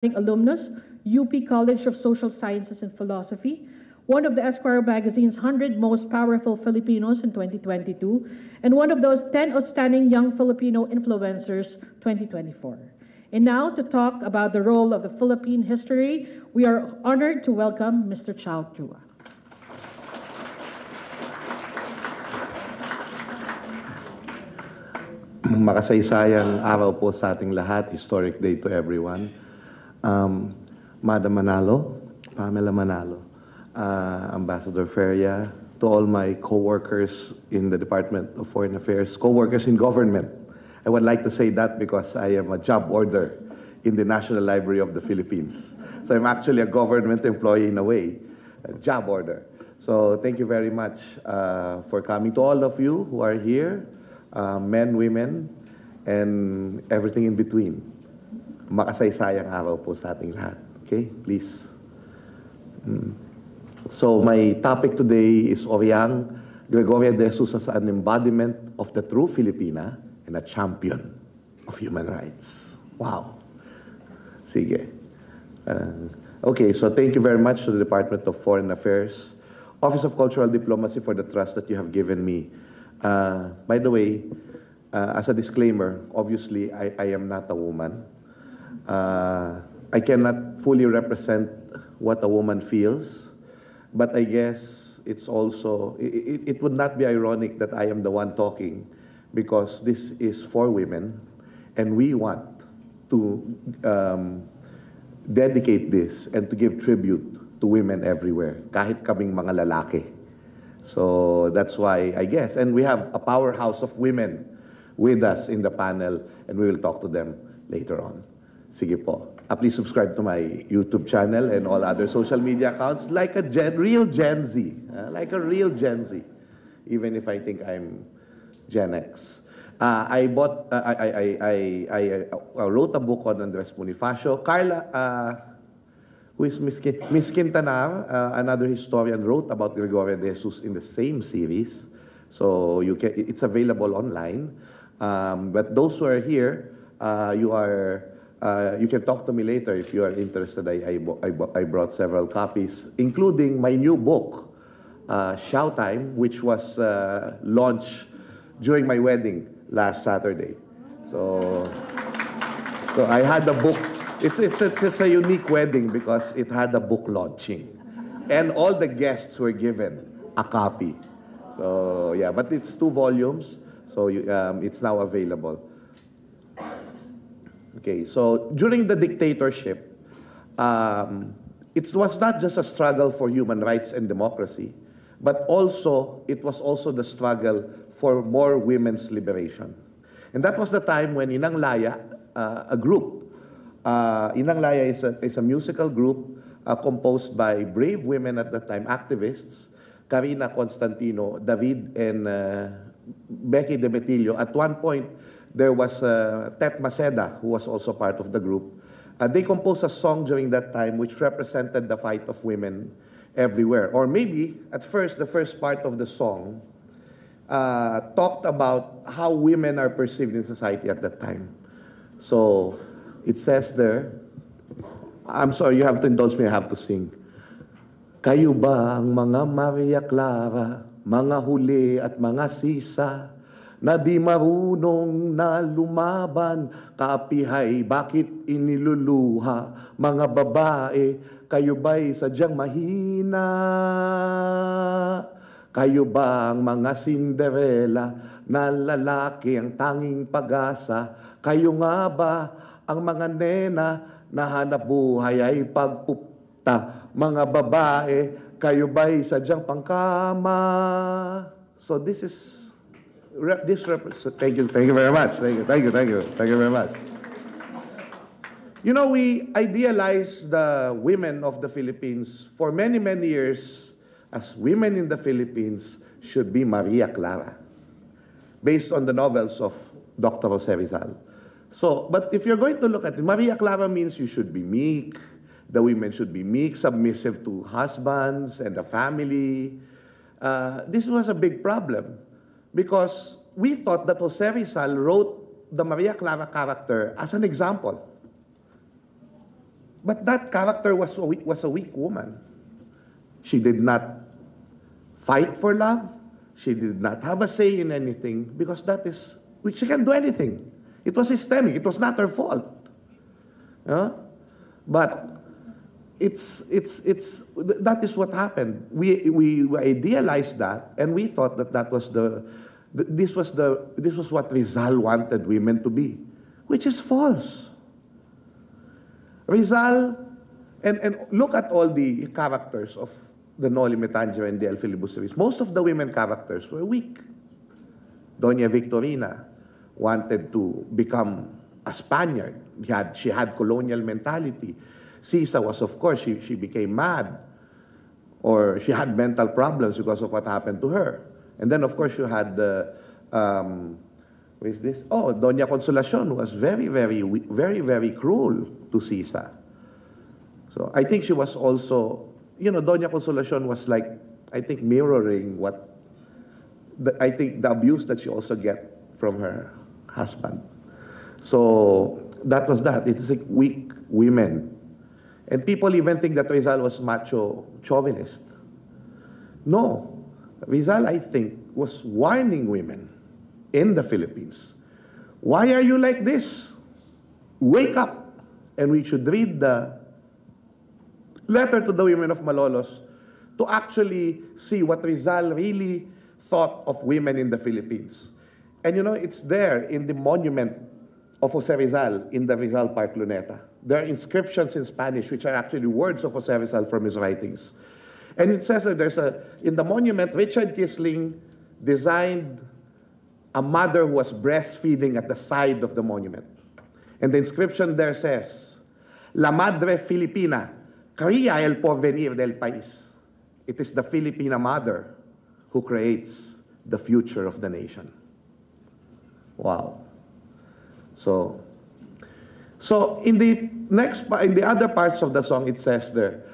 alumnus, UP College of Social Sciences and Philosophy, one of the Esquire magazine's 100 most powerful Filipinos in 2022, and one of those 10 outstanding young Filipino influencers 2024. And now to talk about the role of the Philippine history, we are honored to welcome Mr. Chao Chua. Makasaysayang araw po sa ating lahat, historic day to everyone. Madam Manalo, Pamela Manalo, Ambassador Feria, to all my co-workers in the Department of Foreign Affairs, co-workers in government. I would like to say that because I am a job order in the National Library of the Philippines. So I'm actually a government employee in a way, a job order. So thank you very much for coming. To all of you who are here, men, women, and everything in between. Makasaysayang araw po sa ating lahat. Okay, please. So my topic today is Oriang Gregoria de Jesus as an embodiment of the true Filipina and a champion of human rights. Wow. Sige. Okay, so thank you very much to the Department of Foreign Affairs, Office of Cultural Diplomacy for the trust that you have given me. By the way, as a disclaimer, obviously I am not a woman. I cannot fully represent what a woman feels, but I guess it's also, it would not be ironic that I am the one talking because this is for women and we want to dedicate this and to give tribute to women everywhere, kahit kaming mga lalaki. So that's why I guess, and we have a powerhouse of women with us in the panel and we will talk to them later on. Sige po. Please subscribe to my YouTube channel and all other social media accounts like a real Gen Z. Like a real Gen Z. Even if I think I'm Gen X. I wrote a book on Andres Bonifacio. Carla, who is Miss Quintanar, another historian, wrote about Gregoria de Jesus in the same series. So it's available online. But those who are here, you can talk to me later if you are interested. I brought several copies, including my new book, Showtime, which was launched during my wedding last Saturday. So I had the book. It's a unique wedding because it had a book launching, and all the guests were given a copy. So yeah, but it's 2 volumes, so it's now available. Okay, so during the dictatorship, it was not just a struggle for human rights and democracy, but also it was also the struggle for more women's liberation. And that was the time when Inang Laya, a group, Inang Laya is a musical group composed by brave women at the time, activists, Karina Constantino, David, and Becky Demetilio. At one point, there was Tet Maceda, who was also part of the group. They composed a song during that time which represented the fight of women everywhere. Or maybe, at first, the first part of the song talked about how women are perceived in society at that time. So, it says there, I'm sorry, you have to indulge me, I have to sing. Kayo ba ang mga Maria Clara, mga huli at mga sisa, na di marunong na lumaban, kaapihay, bakit iniluluha? Mga babae, kayo ba'y sadyang mahina? Kayo ba ang mga Cinderella, na lalaki ang tanging pag-asa? Kayo nga ba ang mga nena, na hanap buhay ay pagpupta? Mga babae, kayo ba'y sadyang pangkama? So this is... Thank you very much. Thank you very much. You know, we idealized the women of the Philippines for many, many years as women in the Philippines should be Maria Clara, based on the novels of Dr. Jose Rizal. So, but if you're going to look at it, Maria Clara means you should be meek, the women should be meek, submissive to husbands and the family. This was a big problem. Because we thought that Jose Rizal wrote the Maria Clara character as an example. But that character was a weak woman. She did not fight for love. She did not have a say in anything because she can't do anything. It was systemic. It was not her fault. But that is what happened. We idealized that, and we thought that this was what Rizal wanted women to be, which is false. Rizal, and look at all the characters of the Noli Me Tangere and the El Filibusterismo. Most of the women characters were weak. Doña Victorina wanted to become a Spaniard. She had colonial mentality. Sisa was, of course, she became mad, or she had mental problems because of what happened to her. And then, of course, you had who is this? Oh, Doña Consolacion was very, very, very, very cruel to Sisa. So I think she was also, Doña Consolacion was like, I think, mirroring I think the abuse that she also get from her husband. So that was that. It is like weak women. And people even think that Rizal was macho chauvinist. No. Rizal, I think, was warning women in the Philippines. Why are you like this? Wake up. And we should read the letter to the women of Malolos to actually see what Rizal really thought of women in the Philippines. And it's there in the monument of Jose Rizal in the Rizal Park, Luneta. There are inscriptions in Spanish which are actually words of Jose Rizal from his writings. And it says that in the monument, Richard Kisling designed a mother who was breastfeeding at the side of the monument. And the inscription there says, La Madre Filipina, cría el porvenir del país. It is the Filipina mother who creates the future of the nation. Wow. So in the other parts of the song, it says there,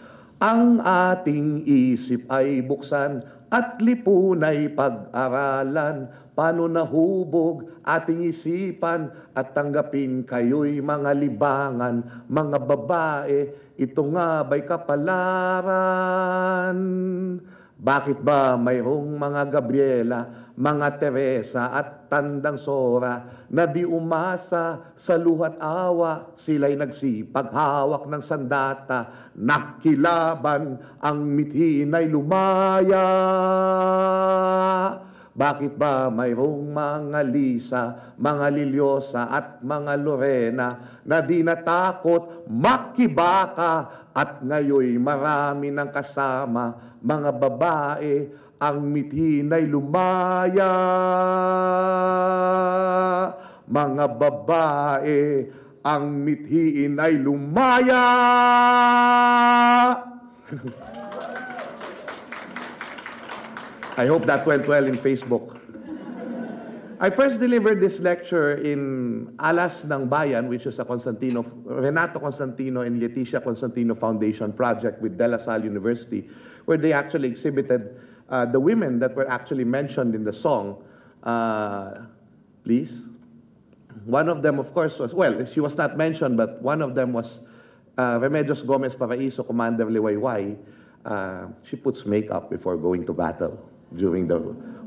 ang ating isip ay buksan at lipunay pag-aralan, paano nahubog ating isipan at tanggapin kayo'y mga libangan, mga babae, ito nga ba'y kapalaran? Bakit ba mayroong mga Gabriela, mga Teresa at tandang Sora na di umasa sa luhat awa, sila'y nagsipaghawak ng sandata, nakilaban ang mithiin ay lumaya. Bakit ba mayroong mga Lisa, mga Liliosa at mga Lorena na di natakot makibaka at ngayoy marami ng kasama, mga babae, ang mithiin ay lumaya. Mga babae, ang mithiin ay lumaya. I hope that went well in Facebook. I first delivered this lecture in Alas ng Bayan, which is a Renato Constantino and Leticia Constantino Foundation project with De La Salle University, where they actually exhibited the women that were actually mentioned in the song. Please. One of them, of course, she was not mentioned, but one of them was Remedios Gomez Paraiso, Commander Liwayway. She puts makeup before going to battle during the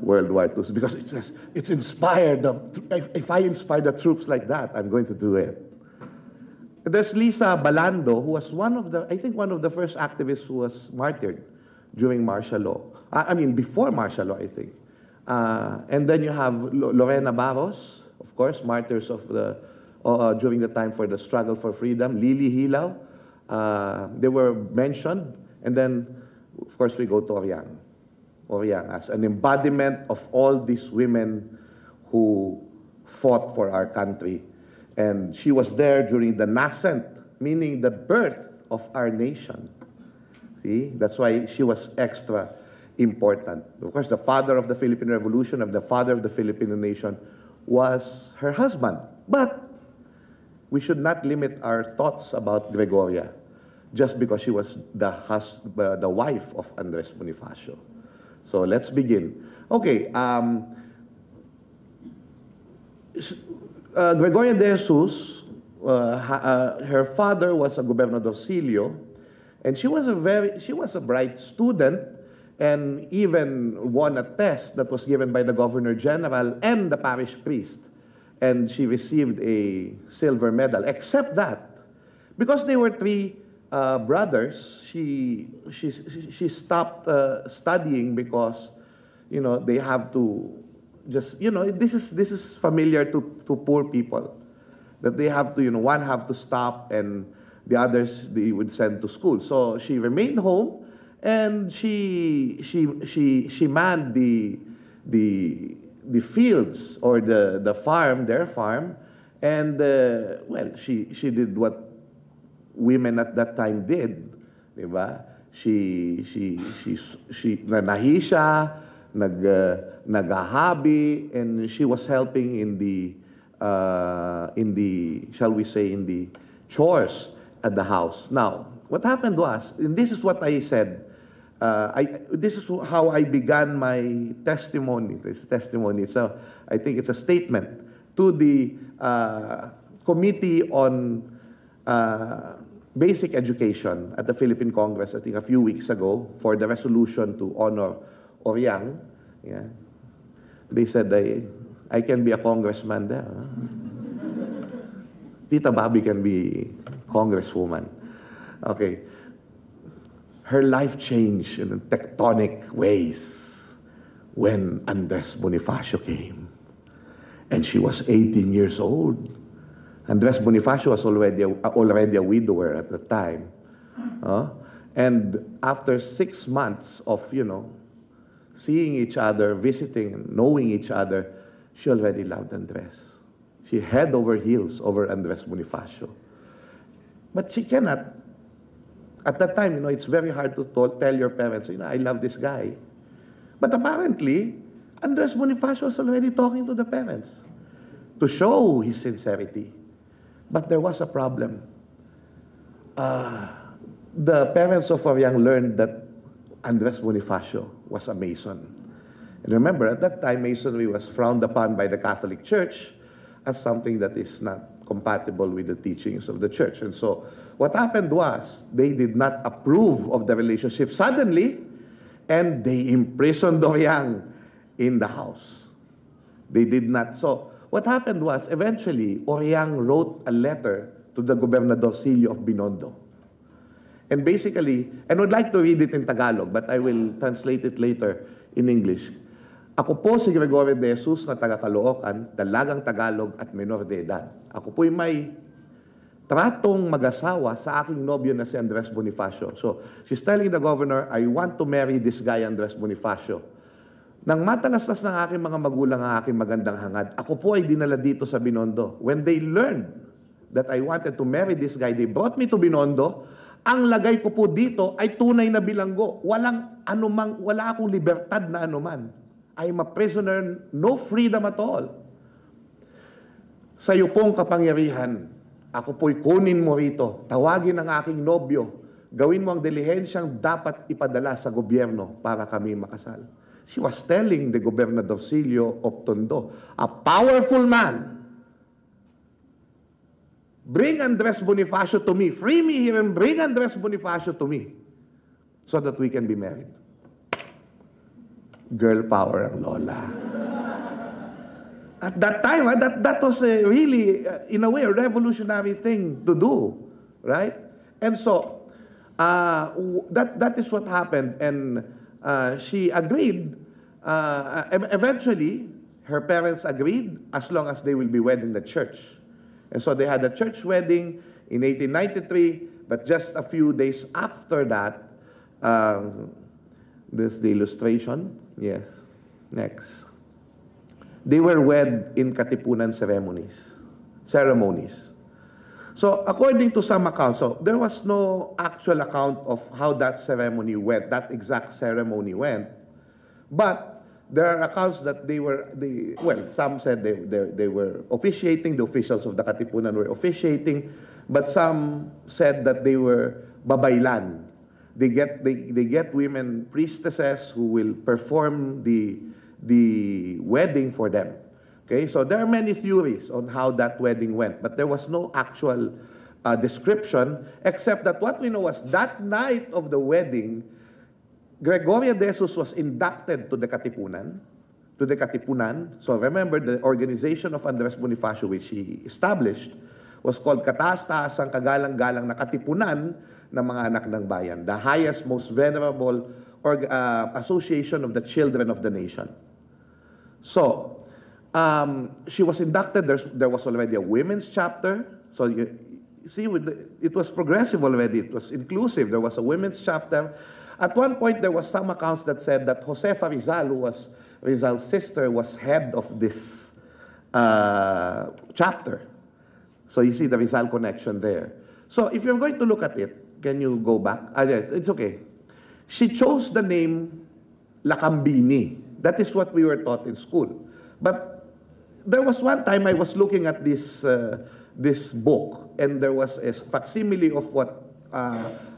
World War II, because it says, it's inspired. If I inspire the troops like that, I'm going to do it. There's Lisa Balando, who was one of the first activists who was martyred during martial law. Before martial law, I think. And then you have Lorena Barros, of course, martyrs of during the time for the struggle for freedom. Lili Hilao, they were mentioned. And then, of course, we go to Oriang as an embodiment of all these women who fought for our country. And she was there during the nascent, meaning the birth of our nation. See, that's why she was extra important. Of course, the father of the Philippine Revolution, and the father of the Filipino nation, was her husband. But we should not limit our thoughts about Gregoria just because she was the wife of Andres Bonifacio. So let's begin. Okay, Gregoria de Jesus her father was a gobernadorcillo, and she was a bright student, and even won a test that was given by the Governor General and the parish priest. And she received a silver medal. Except that, because they were three brothers, she stopped studying because, they have to just, this is familiar to poor people, that they have to, one have to stop and the others they would send to school. So she remained home, and she manned the fields or the farm, their farm, and she did what women at that time did, di ba? She nanahi siya, naghahabi, and she was helping in the shall we say, in the chores at the house. Now, what happened was, and this is what I said, this is how I began my testimony. This testimony, so I think it's a statement to the Committee on Basic Education at the Philippine Congress, I think a few weeks ago, for the resolution to honor Oriang. Yeah. They said, I can be a congressman there. Huh? Tita Bobby can be congresswoman. Okay. Her life changed in tectonic ways when Andres Bonifacio came. And she was 18 years old. Andres Bonifacio was already a widower at the time. And after 6 months of, seeing each other, visiting, knowing each other, she already loved Andres. She head over heels over Andres Bonifacio. But she cannot. At that time, it's very hard to tell your parents, I love this guy. But apparently, Andres Bonifacio was already talking to the parents to show his sincerity. But there was a problem. The parents of Oriang learned that Andres Bonifacio was a Mason. And remember, at that time, Masonry was frowned upon by the Catholic Church as something that is not compatible with the teachings of the church. And so what happened was they did not approve of the relationship suddenly, and they imprisoned Oriang in the house. They did not. So what happened was eventually Oriang wrote a letter to the Gobernadorcillo of Binondo. And basically, and would like to read it in Tagalog, but I will translate it later in English. Ako po si Gregorio de Jesus na taga-Caloocan, dalagang Tagalog at menor de edad. Ako po'y may tratong mag-asawa sa aking nobyo na si Andres Bonifacio. So, she's telling the governor, I want to marry this guy, Andres Bonifacio. Nang matalastas ng aking mga magulang ang aking magandang hangad, ako po ay dinala dito sa Binondo. When they learned that I wanted to marry this guy, they brought me to Binondo. Ang lagay ko po dito ay tunay na bilanggo. Wala akong libertad na anuman. I am a prisoner, no freedom at all. Sa iyo pong kapangyarihan, ako po'y kunin mo rito. Tawagin ang aking nobyo. Gawin mo ang dilihensyang dapat ipadala sa gobyerno para kami makasal. She was telling the Gobernadorcillo of Tondo, a powerful man, bring Andres Bonifacio to me. Free me here and bring Andres Bonifacio to me so that we can be married. Girl power ang lola. At that time, that was really, in a way, a revolutionary thing to do, right? And so, that is what happened. And she agreed. Eventually, her parents agreed as long as they will be wed in the church. And so they had a church wedding in 1893, but just a few days after that, this is the illustration. Yes. Next. They were wed in Katipunan ceremonies. So, according to some accounts, so there was no actual account of how that ceremony went, that exact ceremony went. But there are accounts that some said they were officiating, the officials of the Katipunan were officiating, but some said that they were babaylan. They get women priestesses who will perform the wedding for them. Okay, so there are many theories on how that wedding went, but there was no actual description, except that what we know was that night of the wedding, Gregoria de Jesus was inducted to the Katipunan. So remember, the organization of Andres Bonifacio, which he established, was called Kataas-Taasang Kagalang-Galang na Katipunan ng mga anak ng bayan, the highest, most venerable association of the children of the nation. So, she was inducted. There was already a women's chapter. So you see, it was progressive already. It was inclusive. There was a women's chapter. At one point, there was some accounts that said that Josefa Rizal, who was Rizal's sister, was head of this chapter. So you see the Rizal connection there. So if you're going to look at it, can you go back? Yes, it's okay. She chose the name Lacambini. That is what we were taught in school. But there was one time I was looking at this book, and there was a facsimile of what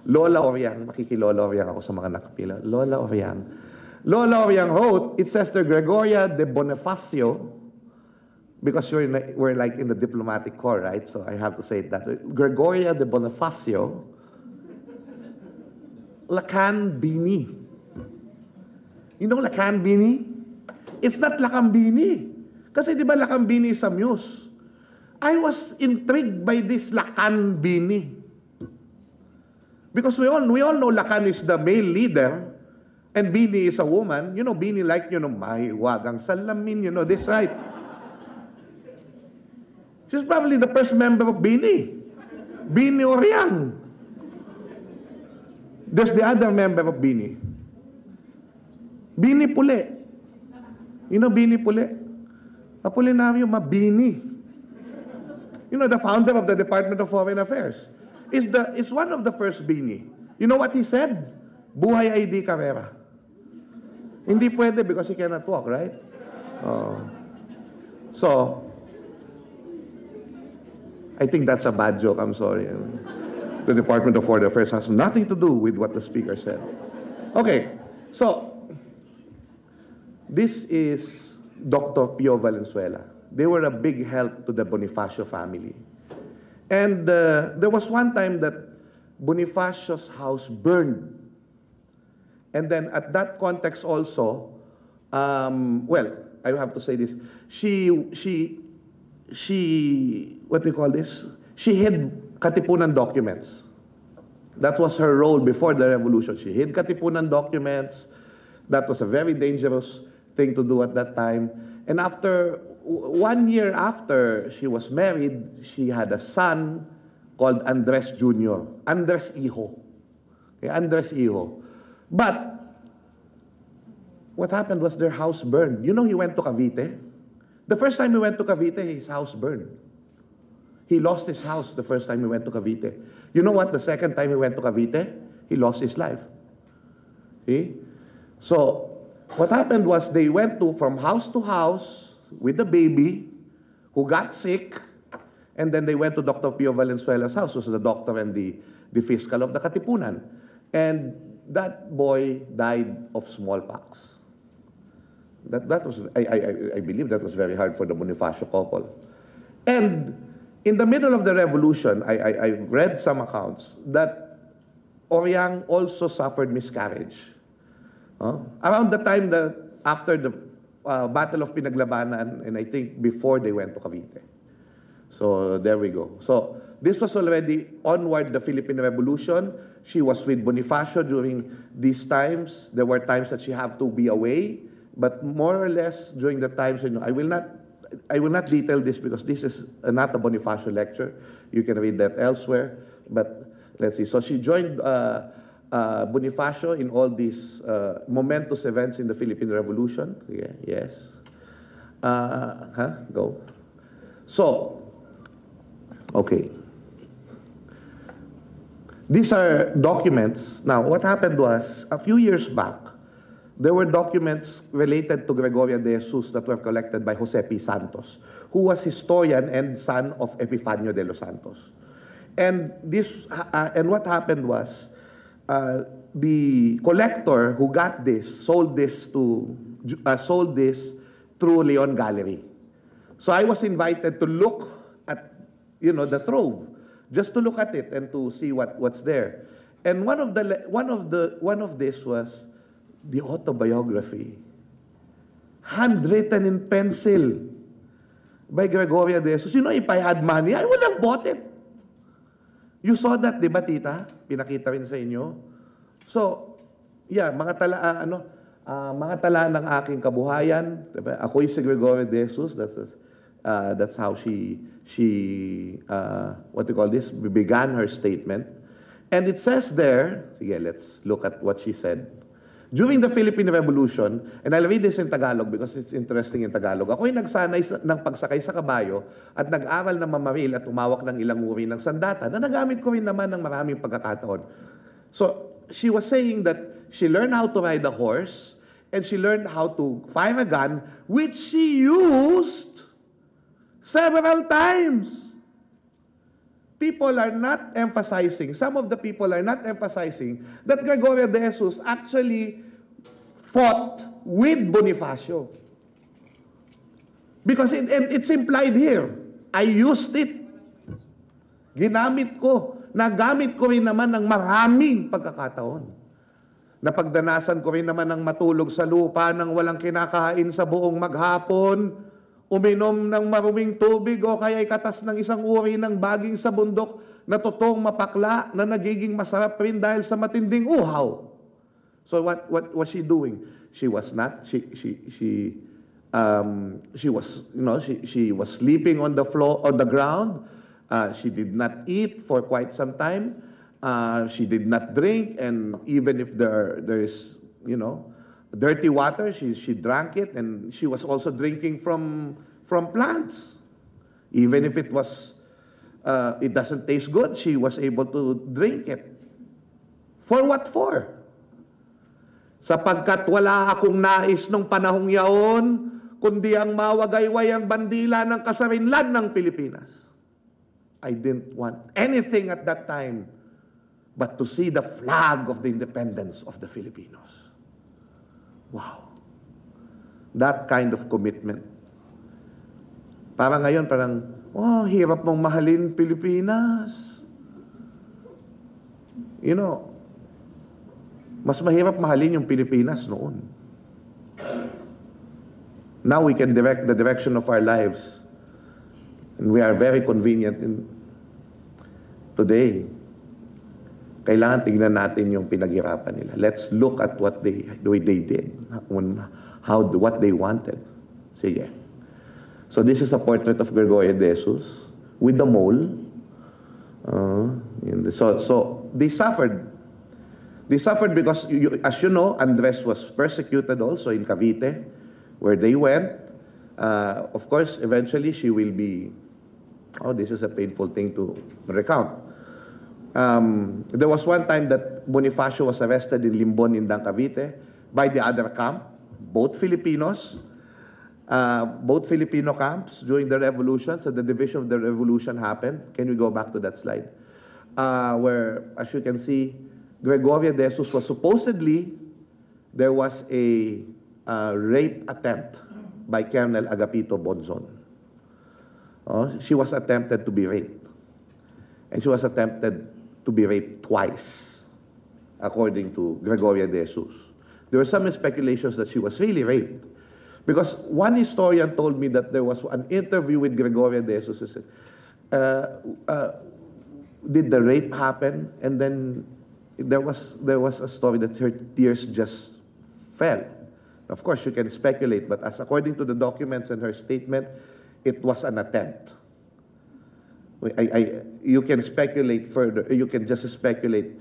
Lola Oriang, makikilola Oriang ako sa mga nakapila, Lola Oriang wrote. It says there, Gregoria de Bonifacio, because we're like in the diplomatic corps, right? So I have to say that. Gregoria de Bonifacio Lacambini. You know Lacambini? It's not Lacambini. Kasi di ba Lacambini is a muse? I was intrigued by this Lacambini. Because we all know Lacan is the male leader and Bini is a woman. You know, Bini like, mahiwagang salamin, this, right? She's probably the first member of Bini. Bini Oriang. There's the other member of Bini. Bini Pule. You know Bini Pule? Apolinario Mabini. You know, the founder of the Department of Foreign Affairs. Is one of the first Bini. You know what he said? Buhay ID Carrera. Hindi pwede because he cannot walk, right? So, I think that's a bad joke. I'm sorry. The Department of Foreign Affairs has nothing to do with what the speaker said. Okay, so this is Dr. Pio Valenzuela. They were a big help to the Bonifacio family. And there was one time that Bonifacio's house burned. And then at that context also, well, I have to say this, she what do you call this? She hid Katipunan documents. That was her role before the revolution. She hid Katipunan documents. That was a very dangerous thing to do at that time. And after 1 year after she was married, she had a son called Andres Jr. Andres Hijo. Okay, Andres Hijo. But what happened was their house burned. You know, he went to Cavite. The first time he went to Cavite, his house burned. He lost his house the first time he went to Cavite. You know what? The second time he went to Cavite, he lost his life. See? So what happened was they went from house to house with the baby who got sick, and then they went to Dr. Pio Valenzuela's house, who was the doctor and the fiscal of the Katipunan. And that boy died of smallpox. That was, I believe that was very hard for the Bonifacio couple. And in the middle of the revolution, I read some accounts that Oriang also suffered miscarriage. Around the time that after the Battle of Pinaglabanan, and I think before they went to Cavite. So there we go. So this was already onward the Philippine Revolution. She was with Bonifacio during these times. There were times that she had to be away, but more or less during the times, I will not detail this because this is not a Bonifacio lecture. You can read that elsewhere. But let's see. So she joined Bonifacio in all these momentous events in the Philippine Revolution. Yeah, yes. Go. So, okay. These are documents. Now, what happened was, a few years back, there were documents related to Gregoria de Jesus that were collected by Jose P. Santos, who was historian and son of Epifanio de los Santos. And what happened was, the collector who got this sold this through Leon Gallery. So I was invited to look at, the trove, just to look at it and to see what's there. And one of this was the autobiography, handwritten in pencil by Gregoria de Jesus. If I had money, I would have bought it. You saw that, di ba, tita? Pinakita rin sa inyo. So, yeah, mga tala ng aking kabuhayan. Diba? Ako'y si Gregoria de Jesus. That's how she what do you call this? Began her statement. And it says there, sige, let's look at what she said. During the Philippine Revolution, and I'll read this in Tagalog because it's interesting in Tagalog, ako'y nagsanay ng pagsakay sa kabayo at nag-aral ng mamaril at umawak ng ilang uri ng sandata na nagamit ko rin naman ng maraming pagkakataon. So, she was saying that she learned how to ride a horse and she learned how to fire a gun, which she used several times. People are not emphasizing, some of the people are not emphasizing that Gregoria de Jesus actually fought with Bonifacio. Because it's implied here. I used it. Ginamit ko. Nagamit ko rin naman ng maraming pagkakataon. Napagdanasan ko rin naman ng matulog sa lupa nang walang kinakain sa buong maghapon, uminom ng maruming tubig o kaya'y katas ng isang uri ng baging sa bundok na totoong mapakla na nagiging masarap rin dahil sa matinding uhaw. So what was she doing? She was not she was sleeping on the floor, on the ground. She did not eat for quite some time. She did not drink, and even if there is dirty water, she drank it, and she was also drinking from plants. Even if it doesn't taste good, she was able to drink it. For what for? Sapagkat wala akong nais nung panahong yaon, kundi ang mawagayway ang bandila ng kasarinlan ng Pilipinas. I didn't want anything at that time but to see the flag of the independence of the Filipinos. Wow. That kind of commitment. Para ngayon, hirap mong mahalin Pilipinas. Mas mahirap mahalin yung Pilipinas noon. Now we can direct the direction of our lives. And we are very convenient today. Kailangan tingnan natin yung pinaghirapan nila. Let's look at what they did, what they wanted. Sige. So this is a portrait of Gregoria de Jesus with the mole. So they suffered. They suffered because, as you know, Andres was persecuted also in Cavite, where they went. Of course, eventually she will be. Oh, this is a painful thing to recount. There was one time that Bonifacio was arrested in Limbon, Indang, Cavite, by the other camp, both Filipinos, both Filipino camps during the revolution. So the division of the revolution happened. Can we go back to that slide? Where, as you can see, Gregoria de Jesus was supposedly, there was a rape attempt by Colonel Agapito Bonzon. She was attempted to be raped. And she was attempted to be raped twice, according to Gregoria de Jesus. There were some speculations that she was really raped. Because one historian told me that there was an interview with Gregoria de Jesus. He said, did the rape happen? And then there was a story that her tears just fell. Of course, you can speculate, but as according to the documents and her statement, it was an attempt. You can speculate further. You can just speculate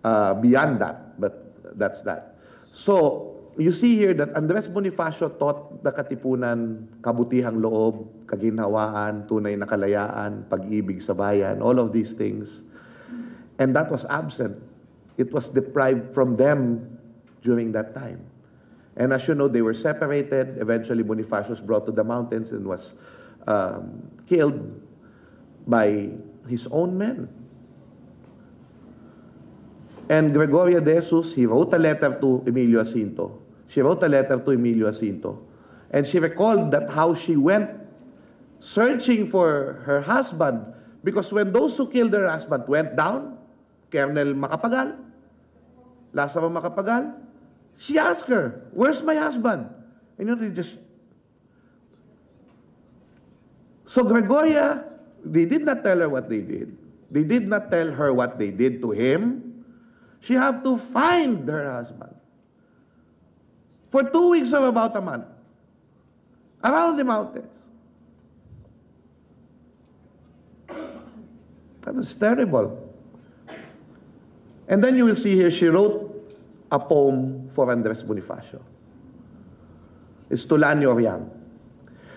beyond that, but that's that. So, you see here that Andres Bonifacio taught the Katipunan kabutihang loob, kaginhawaan, tunay na kalayaan, pag-ibig sa bayan, all of these things. And that was absent. It was deprived from them during that time. And as you know, they were separated. Eventually, Bonifacio was brought to the mountains and was killed by his own men. And Gregoria de Jesus, he wrote a letter to Emilio Jacinto. She wrote a letter to Emilio Jacinto. And she recalled that how she went searching for her husband, because when those who killed her husband went down, Colonel Macapagal, Lazaro Macapagal, she asked her, "Where's my husband?" And they just... So Gregoria, they did not tell her what they did. They did not tell her what they did to him. She had to find her husband. For 2 weeks or about a month, around the mountains. That was terrible. And then you will see here, she wrote a poem for Andres Bonifacio. It's Tulani Oryang.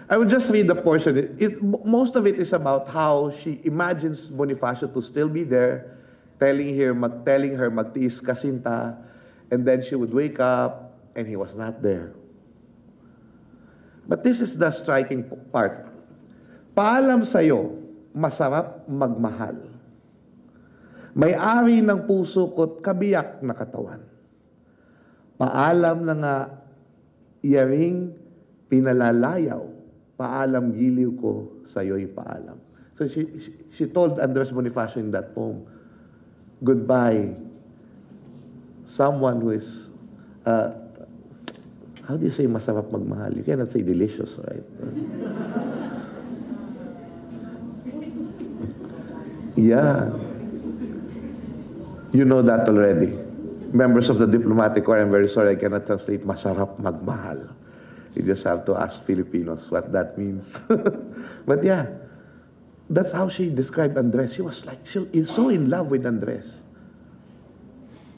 I will just read the portion. Most of it is about how she imagines Bonifacio to still be there, telling her magtiis kasinta, and then she would wake up and he was not there. But this is the striking part. Paalam sa'yo, masarap magmahal. May-ari ng puso ko't kabiyak na katawan. Paalam na nga, iyaring pinalalayaw. Paalam giliw ko, sa'yo'y paalam. So she told Andres Bonifacio in that poem, goodbye, someone who is, how do you say masarap magmahal? You cannot say delicious, right? Yeah. You know that already. Members of the diplomatic corps, I'm very sorry, I cannot translate masarap magmahal. You just have to ask Filipinos what that means. But yeah, that's how she described Andres. She was like, so in love with Andres,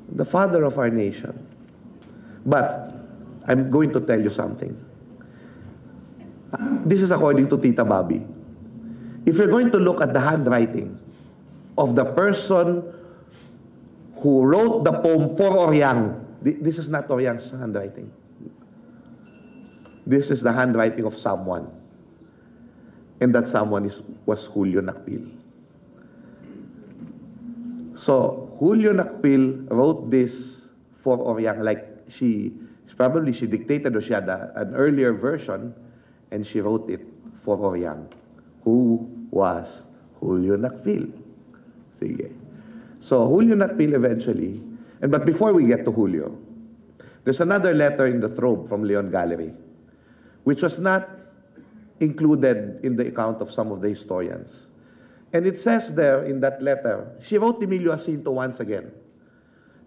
the father of our nation. But I'm going to tell you something. This is according to Tita Bobby. If you're going to look at the handwriting of the person who wrote the poem for Oryang, this is not Oryang's handwriting. This is the handwriting of someone. And that someone was Julio Nakpil. So, Julio Nakpil wrote this for Oryang, like she dictated, or she had an earlier version, and she wrote it for Oryang, who was Julio Nakpil. Sige. So, Julio Nakpil eventually, but before we get to Julio, there's another letter in the Trove from Leon Gallery, which was not included in the account of some of the historians. And it says there in that letter, she wrote Emilio Jacinto once again.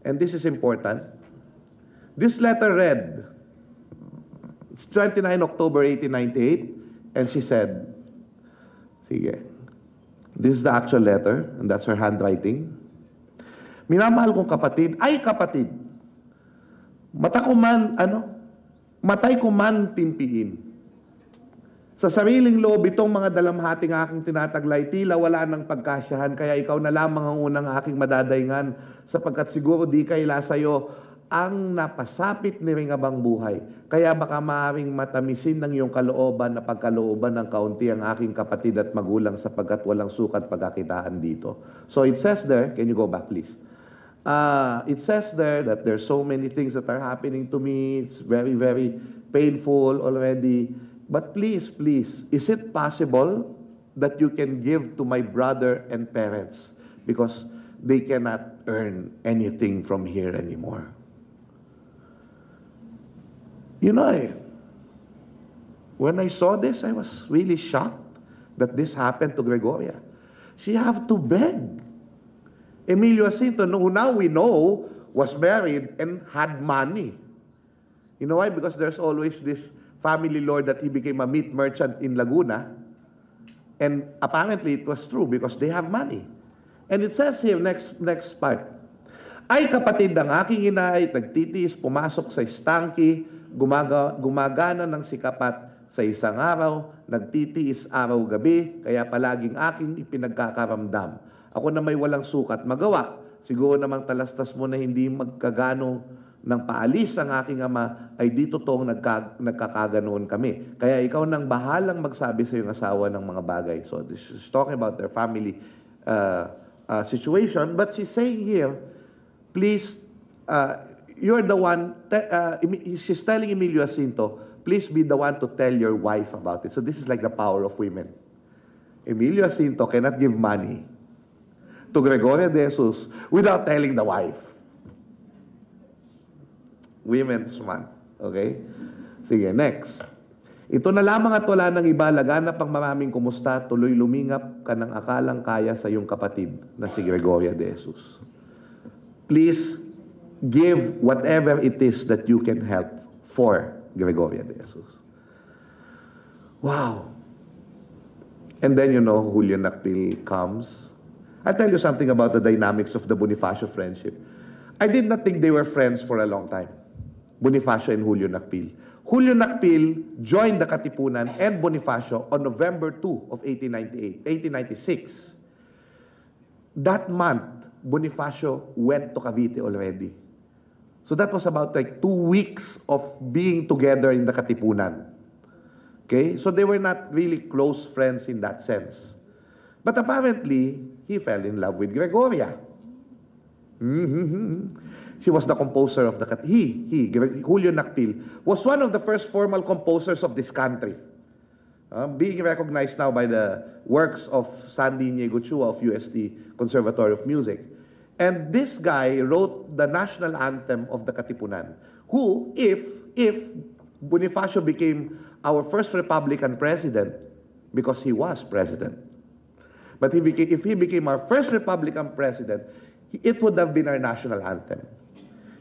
And this is important. This letter read, it's 29 October 1898, and she said, sige, this is the actual letter, and that's her handwriting. Minamahal kong kapatid, ay kapatid, matay ko man timpiin. Sa sariling loob, itong mga dalamhating aking tinataglay, tila wala ng pagkasyahan, kaya ikaw na lamang ang unang aking madadayngan, sapagkat siguro di kaila sa'yo ang napasapit ni ringabang buhay. Kaya baka maaaring matamisin ng iyong kalooban na pagkalooban ng kaunti ang aking kapatid at magulang, sapagkat walang sukat pagkakitaan dito. So it says there, can you go back please? It says there that there's so many things that are happening to me. It's very, very painful already. But please, please, is it possible that you can give to my brother and parents because they cannot earn anything from here anymore? You know, when I saw this, I was really shocked that this happened to Gregoria. She had to beg. Emilio Jacinto, who now we know was married and had money. You know why? Because there's always this family lore that he became a meat merchant in Laguna. And apparently it was true because they have money. And it says here, next part, ay kapatid ng aking ina ay nagtitiis, pumasok sa istangki, gumagana ng sikapat sa isang araw, nagtitiis araw-gabi, kaya palaging aking ipinagkakaramdam. Ako na may walang sukat magawa. Siguro namang talastas mo na hindi magkagano ng paalis ang aking ama, ay dito toong nagkakaganoon kami. Kaya ikaw nang bahalang magsabi sa iyong asawa ng mga bagay. So this is talking about their family situation. But she's saying here, please, you're the one, she's telling Emilio Jacinto, please be the one to tell your wife about it. So this is like the power of women. Emilio Jacinto cannot give money to Gregoria de Jesus without telling the wife. Women's Month. Okay? Sige, next. Ito na lamang at wala nang iba, laganap ang maraming kumusta, tuloy lumingap ka ng akalang kaya sa iyong kapatid na si Gregoria de Jesus. Please give whatever it is that you can help for Gregoria de Jesus. Wow. And then, Julio Nakpil comes. I'll tell you something about the dynamics of the Bonifacio friendship. I did not think they were friends for a long time. Bonifacio and Julio Nakpil. Julio Nakpil joined the Katipunan and Bonifacio on November 2 of 1896. That month, Bonifacio went to Cavite already. So that was about like 2 weeks of being together in the Katipunan. Okay? So they were not really close friends in that sense. But apparently, he fell in love with Gregoria. She was the composer of the... Julio Nakpil, was one of the first formal composers of this country. Being recognized now by the works of Sandy Inigo Chua of UST Conservatory of Music. And this guy wrote the national anthem of the Katipunan, who, if Bonifacio became our first Republican president, because he was president, but if he became our first Republican president, it would have been our national anthem.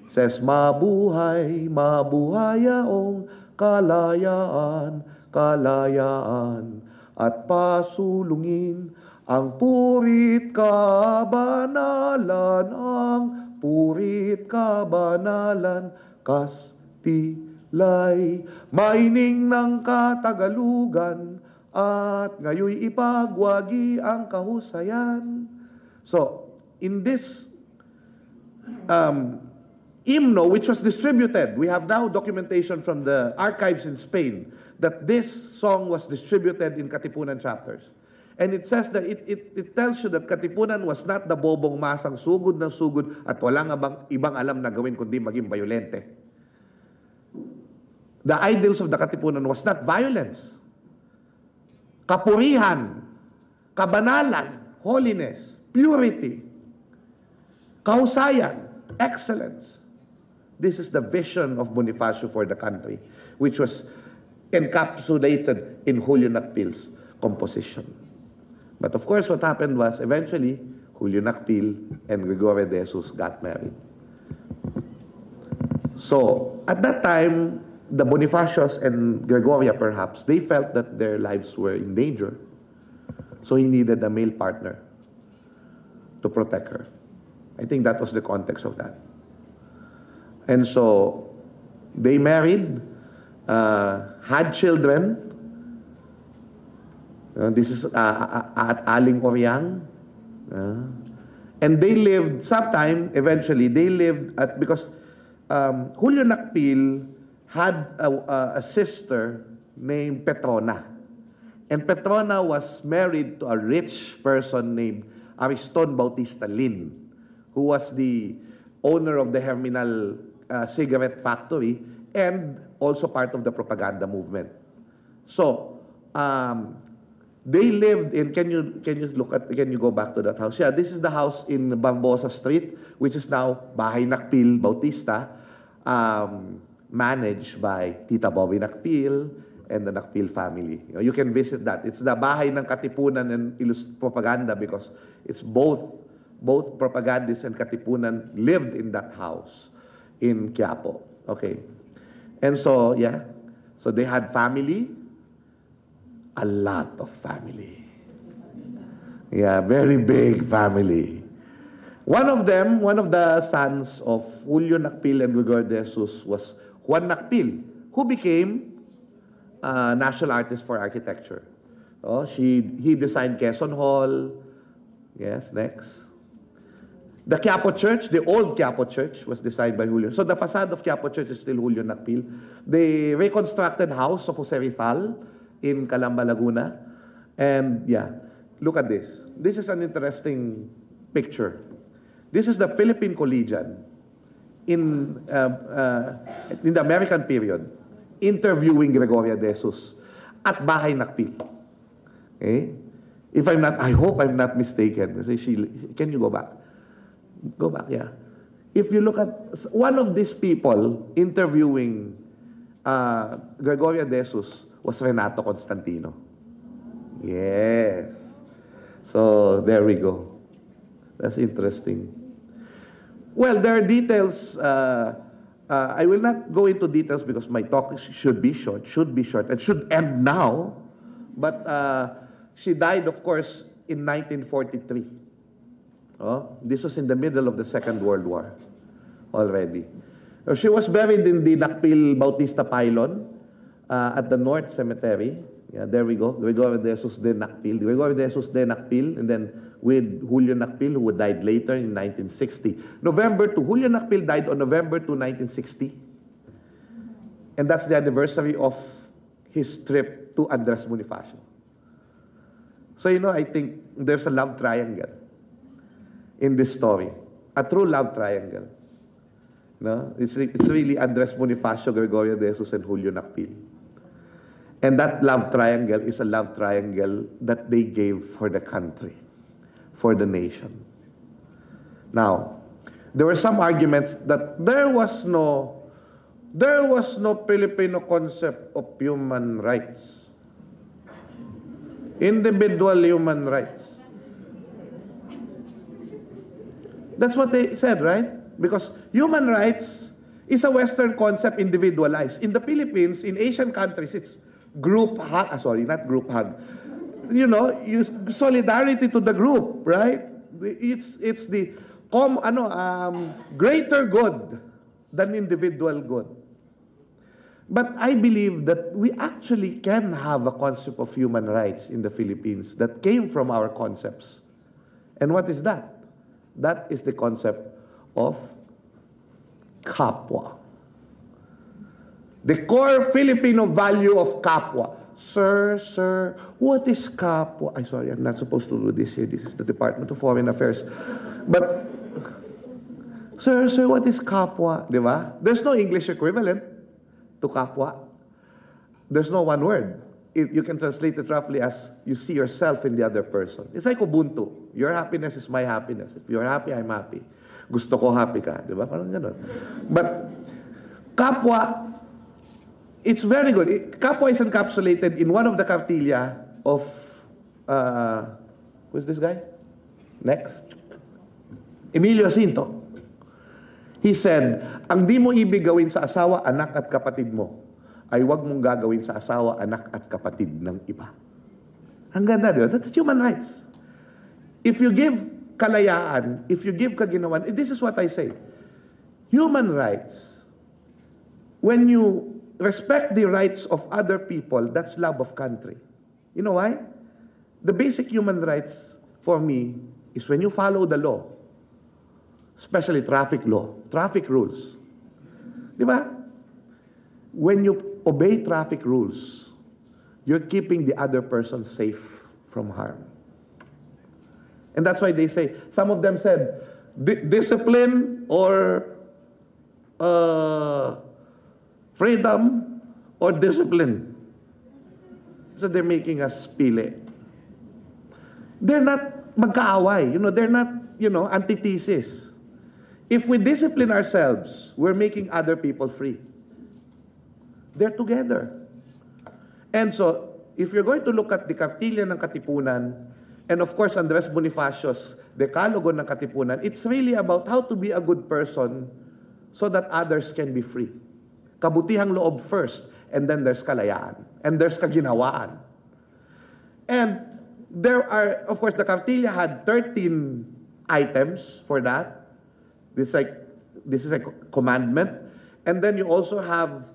It says, mabuhay, mabuhayaong kalayaan, kalayaan, at pasulungin ang purit kabanalan, ang purit kabanalan, Kastilay, maining ng Katagalugan, at ngayoy ipagwagi ang kahusayan. So, in this hymno, which was distributed, we have now documentation from the archives in Spain that this song was distributed in Katipunan chapters. And it says that it tells you that Katipunan was not the bobong masang sugod ng sugod at walang ibang alam na gawin kundi maging bayolente. The ideals of the Katipunan was not violence. Kapurihan, kabanalan, holiness, purity, kahusayan, excellence. This is the vision of Bonifacio for the country, which was encapsulated in Julio Nakpil's composition. But of course, what happened was, eventually, Julio Nakpil and Gregoria de Jesus got married. So, at that time, the Bonifacios and Gregoria, perhaps, they felt that their lives were in danger. So he needed a male partner to protect her. I think that was the context of that. And so they married, had children. This is at Aling Oriang. And they lived, eventually, they lived at, because Julio Nakpil had a sister named Petrona. And Petrona was married to a rich person named Ariston Bautista Lin, who was the owner of the Herminal cigarette factory and also part of the propaganda movement. So, they lived in, can you go back to that house? Yeah, this is the house in Barbosa Street, which is now Bahay Nakpil Bautista, managed by Tita Bobby Nakpil and the Nakpil family. You can visit that. It's the Bahay ng Katipunan and propaganda because it's both propagandists and Katipunan lived in that house in Quiapo. Okay. And so, yeah. So they had family. A lot of family. Yeah, very big family. One of the sons of Julio Nakpil and Gregoria de Jesus was Juan Nakpil, who became a national artist for architecture. He designed Quezon Hall. Yes, next. The Quiapo Church, the old Quiapo Church, was designed by Julio. So the facade of Quiapo Church is still Julio Nakpil. The reconstructed house of Jose Rizal in Calamba, Laguna. And yeah, look at this. This is an interesting picture. This is the Philippine Collegian in the American period, interviewing Gregoria de Jesus at Bahay Nakpil. Okay? If I'm not, I hope I'm not mistaken. Kasi can you go back? Go back, yeah. If you look at one of these people interviewing Gregoria De Jesus was Renato Constantino. Yes. So, there we go. That's interesting. Well, there are details. I will not go into details because my talk should be short, and should end now. But she died, of course, in 1943. Oh, this was in the middle of the Second World War already. She was buried in the Nakpil Bautista Pylon at the North Cemetery. Yeah, there we go. Gregorio de Jesus de Nakpil. Gregorio de Jesus de Nakpil, and then with Julio Nakpil, who died later in 1960. Julio Nakpil died on November 2, 1960. And that's the anniversary of his trip to Andres Bonifacio. So, I think there's a love triangle in this story. A true love triangle. No? It's really Andres Bonifacio, Gregorio de Jesus, and Julio Nakpil. And that love triangle is a love triangle that they gave for the country, for the nation. Now, there were some arguments that there was no Filipino concept of human rights. Individual human rights. That's what they said, right? Because human rights is a Western concept, individualized. In the Philippines, in Asian countries, it's group hug. Not group hug. Solidarity to the group, right? It's the greater good than individual good. But I believe that we actually can have a concept of human rights in the Philippines that came from our concepts. And what is that? That is the concept of kapwa. The core Filipino value of kapwa. Sir, what is kapwa? I'm not supposed to do this here. This is the Department of Foreign Affairs. But, sir, what is kapwa? Di ba? There's no English equivalent to kapwa. There's no one word. You can translate it roughly as you see yourself in the other person. It's like Ubuntu. Your happiness is my happiness. If you're happy, I'm happy. Gusto ko happy ka. Di ba? Parang ganun. But kapwa, it's very good. Kapwa is encapsulated in one of the cartilla of, who's this guy? Next. Emilio Jacinto. He said, ang di mo ibig gawin sa asawa, anak at kapatid mo, ay huwag mong gagawin sa asawa, anak at kapatid ng iba. Ang ganda, di ba? That's human rights. If you give kalayaan, if you give kaginawan, this is what I say. Human rights, when you respect the rights of other people, that's love of country. You know why? The basic human rights for me is when you follow the law, especially traffic law, traffic rules. Di ba? When you obey traffic rules, you're keeping the other person safe from harm. And that's why they say, some of them said, discipline or freedom or discipline. So they're making us pili. They're not magkaaway. They're not, antithesis. If we discipline ourselves, we're making other people free. They're together. And so, if you're going to look at the Kartilya ng Katipunan, and of course, Andres Bonifacio's Decalogo ng Katipunan, it's really about how to be a good person so that others can be free. Kabutihang loob first, and then there's kalayaan, and there's kaginawaan. And there are, of course, the Kartilya had 13 items for that. This is like commandment. And then you also have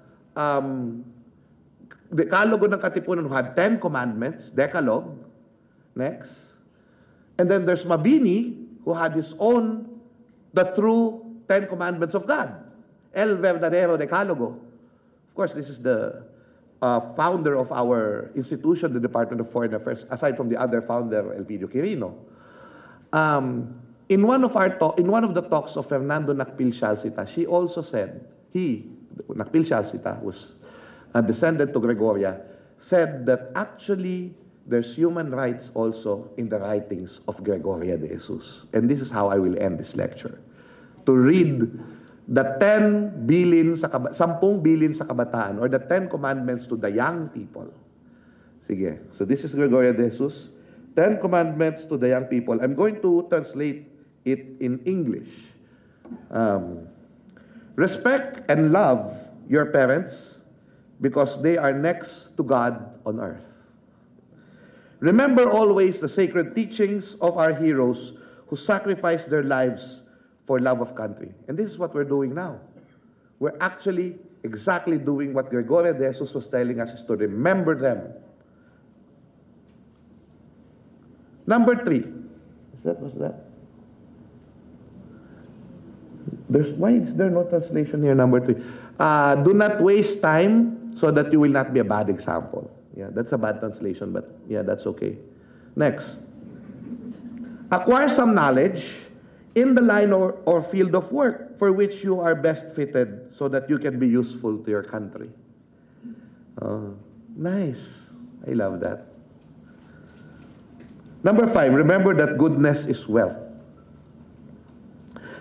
Decalogo ng Katipunan who had 10 commandments, Decalogue. Next. And then there's Mabini who had his own, the true 10 commandments of God. El verdadero Decalogo. Of course, this is the founder of our institution, the Department of Foreign Affairs, aside from the other founder, Elpidio Quirino. In one of the talks of Fernando Nakpil Shalcita, she also said, Nakpil Shalcita, was a descendant to Gregoria, said that actually there's human rights also in the writings of Gregoria de Jesus. And this is how I will end this lecture. To read the 10 bilin sa 10 bilin sa kabataan, or the 10 commandments to the young people. Sige. So this is Gregoria de Jesus. 10 commandments to the young people. I'm going to translate it in English. Respect and love your parents because they are next to God on earth. Remember always the sacred teachings of our heroes who sacrificed their lives for love of country. And this is what we're doing now. We're actually exactly doing what Gregoria de Jesus was telling us, is to remember them. Number 3. What's that? Why is there no translation here, number 3? Do not waste time so that you will not be a bad example. Yeah, that's a bad translation, but yeah, that's okay. Next. Acquire some knowledge in the line or field of work for which you are best fitted so that you can be useful to your country. Nice. I love that. Number 5, remember that goodness is wealth.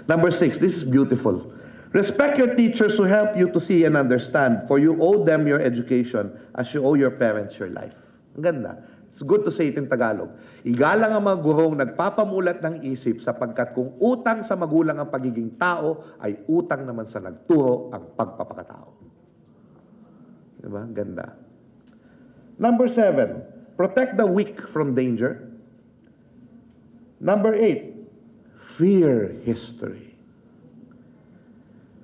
Number 6, this is beautiful. Respect your teachers who help you to see and understand, for you owe them your education as you owe your parents your life. Ang ganda. It's good to say it in Tagalog. Igalang ang mga gurong nagpapamulat ng isip sapagkat kung utang sa magulang ang pagiging tao, ay utang naman sa nagturo ang pagpapakatao. Diba? Ganda. Number 7, protect the weak from danger. Number 8, fear history,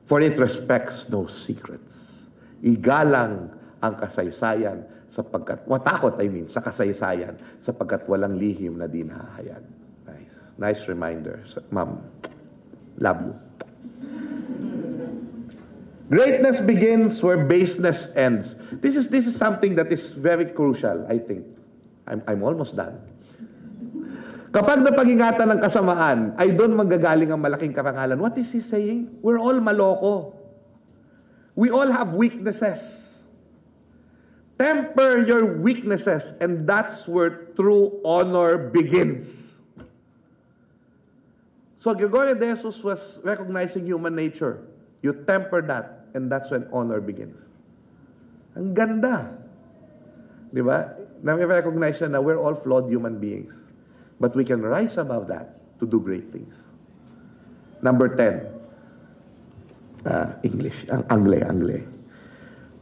for it respects no secrets. Igalang ang kasaysayan sapagkat, watakot sa kasaysayan sapagkat walang lihim na di nahahayag. Nice. Nice reminder. So, Ma'am, love you. Greatness begins where baseness ends. This is something that is very crucial, I think. I'm almost done. Kapag napag-ingatan ng kasamaan, ay doon manggagaling ang malaking karangalan. What is he saying? We're all maloko. We all have weaknesses. Temper your weaknesses, and that's where true honor begins. So Gregoria de Jesus was recognizing human nature. You temper that, and that's when honor begins. Ang ganda. Di ba? Na-recognize na we're all flawed human beings. But we can rise above that to do great things. Number 10. English. Angle.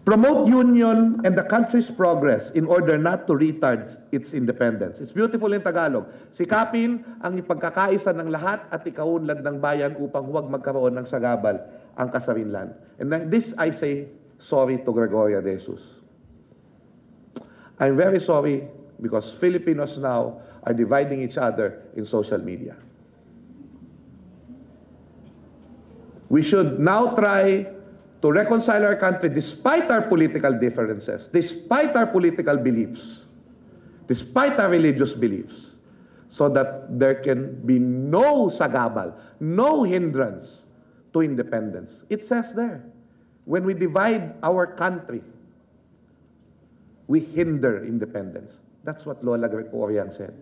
Promote union and the country's progress in order not to retard its independence. It's beautiful in Tagalog. Sikapin ang ipagkakaisa ng lahat at ikaunlad ng bayan upang huwag magkaroon ng sagabal ang kasarinlan. And this I say sorry to Gregoria de Jesus. I'm very sorry because Filipinos now are dividing each other in social media. We should now try to reconcile our country despite our political differences, despite our political beliefs, despite our religious beliefs, so that there can be no sagabal, no hindrance to independence. It says there, when we divide our country, we hinder independence. That's what Lola Oriang said.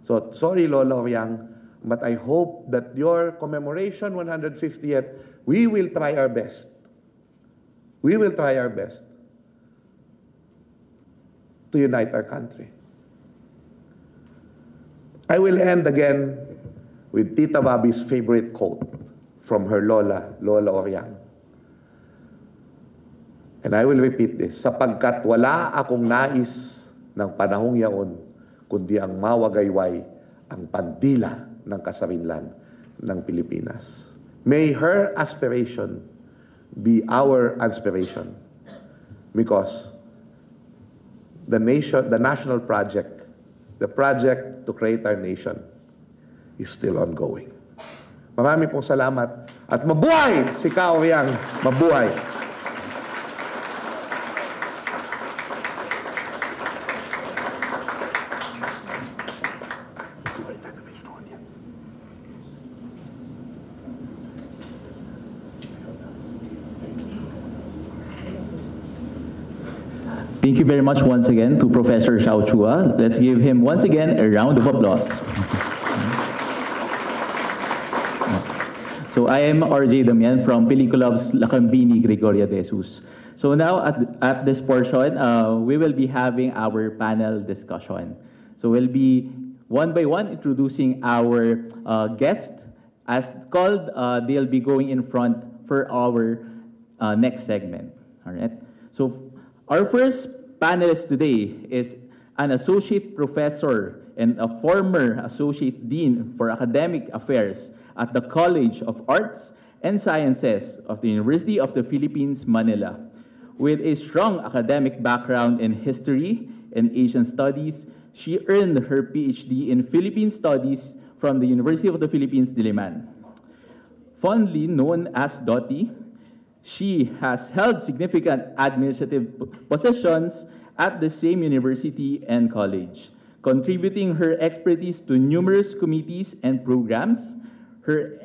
So, sorry, Lola Oriang, but I hope that your commemoration 150th, we will try our best. We will try our best to unite our country. I will end again with Tita Babi's favorite quote from her Lola Oriang. And I will repeat this, sapagkat wala akong nais ng panahong yaon, kundi ang mawagayway ang pandila ng kasarinlan ng Pilipinas. May her aspiration be our aspiration, because the national project, the project to create our nation is still ongoing. Marami pong salamat at mabuhay si Ka Oriang, mabuhay! Thank you very much once again to Professor Xiao Chua. Let's give him once again a round of applause. So I am RJ Damian from Peliculab's Lakambini Gregoria de Jesus. So now at this portion, we will be having our panel discussion. So we'll be one by one introducing our guest. As called, they'll be going in front for our next segment. All right. So our first panelist today is an associate professor and a former associate dean for academic affairs at the College of Arts and Sciences of the University of the Philippines, Manila. With a strong academic background in history and Asian studies, she earned her PhD in Philippine Studies from the University of the Philippines, Diliman. Fondly known as Dottie, she has held significant administrative positions at the same university and college, contributing her expertise to numerous committees and programs. Her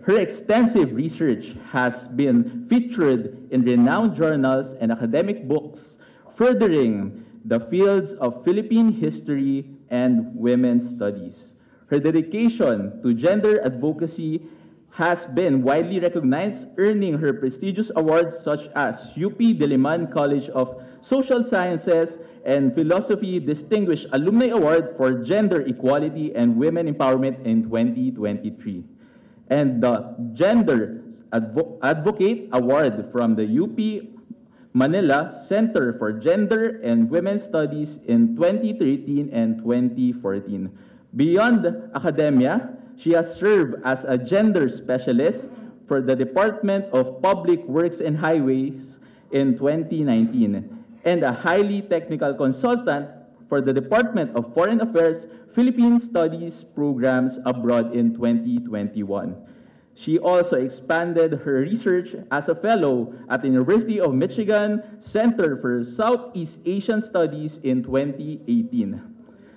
extensive research has been featured in renowned journals and academic books, furthering the fields of Philippine history and women's studies. Her dedication to gender advocacy has been widely recognized, earning her prestigious awards such as UP Diliman College of Social Sciences and Philosophy Distinguished Alumni Award for Gender Equality and Women Empowerment in 2023, and the Gender Advocate Award from the UP Manila Center for Gender and Women's Studies in 2013 and 2014. Beyond academia, she has served as a gender specialist for the Department of Public Works and Highways in 2019 and a highly technical consultant for the Department of Foreign Affairs Philippine Studies Programs Abroad in 2021. She also expanded her research as a fellow at the University of Michigan Center for Southeast Asian Studies in 2018.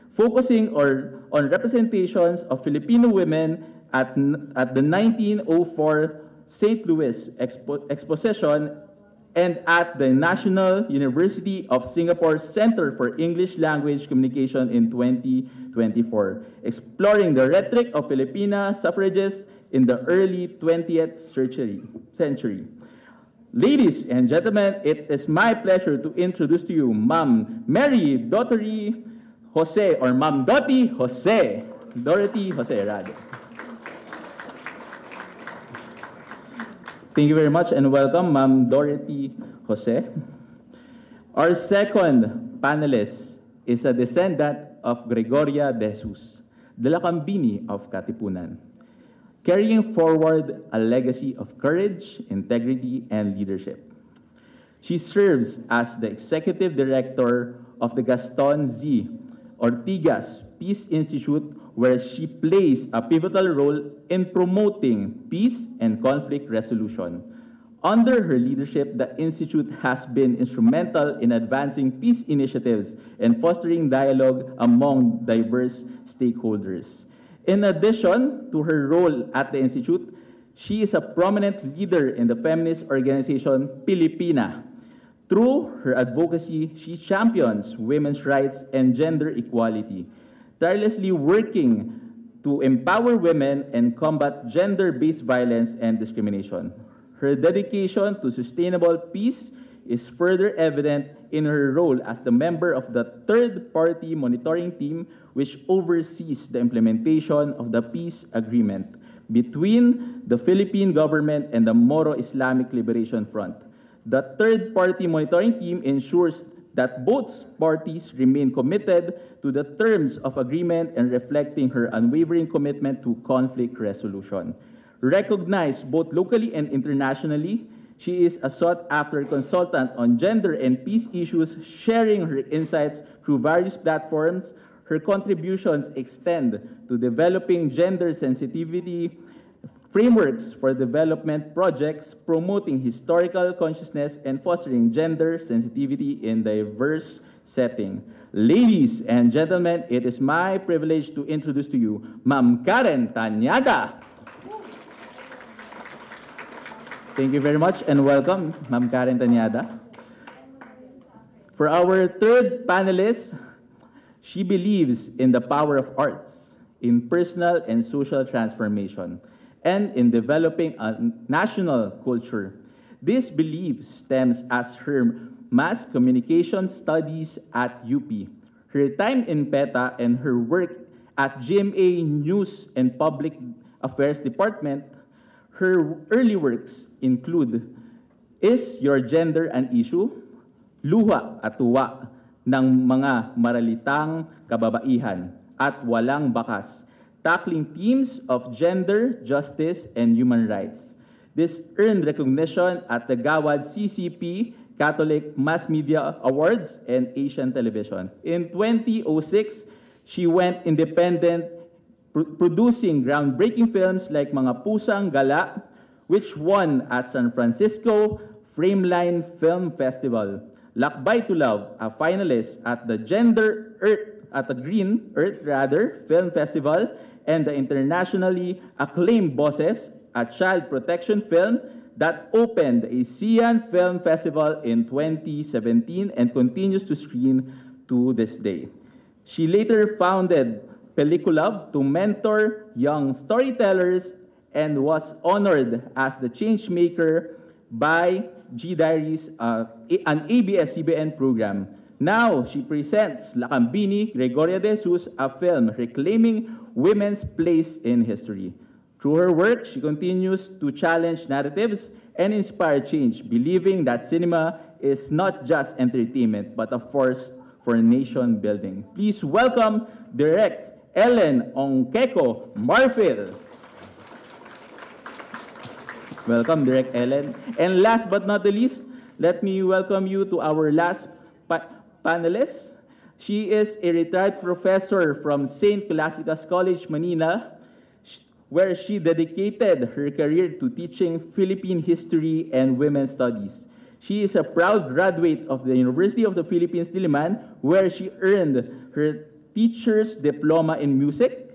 Focusing on representations of Filipino women at the 1904 St. Louis Exposition and at the National University of Singapore Center for English Language Communication in 2024, exploring the rhetoric of Filipina suffragists in the early 20th century. Ladies and gentlemen, it is my pleasure to introduce to you Ma'am Mary Dorothy Jose, or Ma'am Dottie Jose. Dorothy Jose Rado. Thank you very much and welcome, Ma'am Dorothy Jose. Our second panelist is a descendant of Gregoria de Jesus, the Lakambini of Katipunan, carrying forward a legacy of courage, integrity, and leadership. She serves as the executive director of the Gaston Z. Ortigas Peace Institute, where she plays a pivotal role in promoting peace and conflict resolution. Under her leadership, the Institute has been instrumental in advancing peace initiatives and fostering dialogue among diverse stakeholders. In addition to her role at the Institute, she is a prominent leader in the feminist organization Pilipina. Through her advocacy, she champions women's rights and gender equality, tirelessly working to empower women and combat gender-based violence and discrimination. Her dedication to sustainable peace is further evident in her role as the member of the third-party monitoring team, which oversees the implementation of the peace agreement between the Philippine government and the Moro Islamic Liberation Front. The third-party monitoring team ensures that both parties remain committed to the terms of agreement and reflecting her unwavering commitment to conflict resolution. Recognized both locally and internationally, she is a sought-after consultant on gender and peace issues, sharing her insights through various platforms. Her contributions extend to developing gender sensitivity frameworks for development projects, promoting historical consciousness, and fostering gender sensitivity in diverse setting. Ladies and gentlemen, it is my privilege to introduce to you Ma'am Karen Tañada. Thank you very much and welcome, Ma'am Karen Tañada. For our third panelist, she believes in the power of arts, in personal and social transformation, and in developing a national culture. This belief stems as her mass communication studies at UP, her time in PETA, and her work at GMA News and Public Affairs Department. Her early works include Is Your Gender an Issue? Luha at Tuwa ng Mga Maralitang Kababaihan at Walang Bakas, tackling themes of gender, justice, and human rights. This earned recognition at the Gawad CCP Catholic Mass Media Awards and Asian Television. In 2006, she went independent, producing groundbreaking films like Mga Pusang Gala, which won at San Francisco Frameline Film Festival. Lakbay to Love, a finalist at the Green Earth Film Festival, and the internationally acclaimed Bosses, a child protection film that opened the ASEAN Film Festival in 2017 and continues to screen to this day. She later founded Peliculove to mentor young storytellers and was honored as the changemaker by G Diaries, an ABS-CBN program. Now, she presents Lakambini, Gregoria de Jesus, a film reclaiming women's place in history. Through her work, she continues to challenge narratives and inspire change, believing that cinema is not just entertainment, but a force for nation building. Please welcome Direk Ellen Ongkeko Marfil. Welcome, Direk Ellen. And last but not the least, let me welcome you to our last panelist. She is a retired professor from St. Scholasticus College, Manila, where she dedicated her career to teaching Philippine history and women's studies. She is a proud graduate of the University of the Philippines, Diliman, where she earned her teacher's diploma in music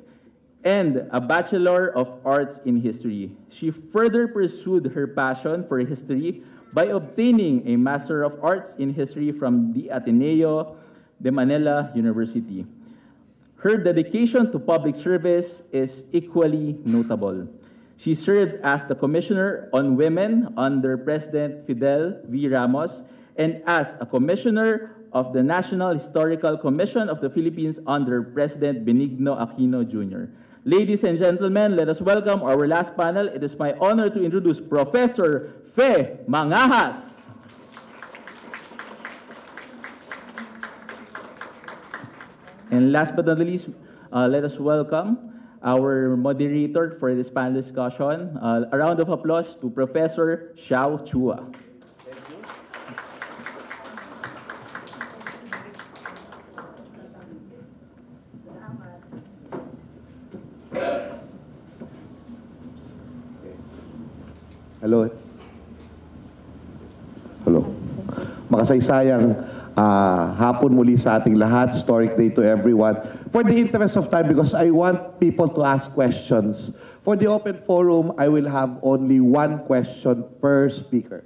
and a Bachelor of Arts in History. She further pursued her passion for history by obtaining a Master of Arts in History from the Ateneo de Manila University. Her dedication to public service is equally notable. She served as the Commissioner on Women under President Fidel V. Ramos and as a Commissioner of the National Historical Commission of the Philippines under President Benigno Aquino Jr. Ladies and gentlemen, let us welcome our last panel. It is my honor to introduce Professor Fe Mangahas. And last but not least, let us welcome our moderator for this panel discussion. A round of applause to Professor Xiao Chua. Hello. Hello. Makasaysayang hapon muli sa ating lahat. Historic day to everyone. For the interest of time, because I want people to ask questions, for the open forum, I will have only one question per speaker.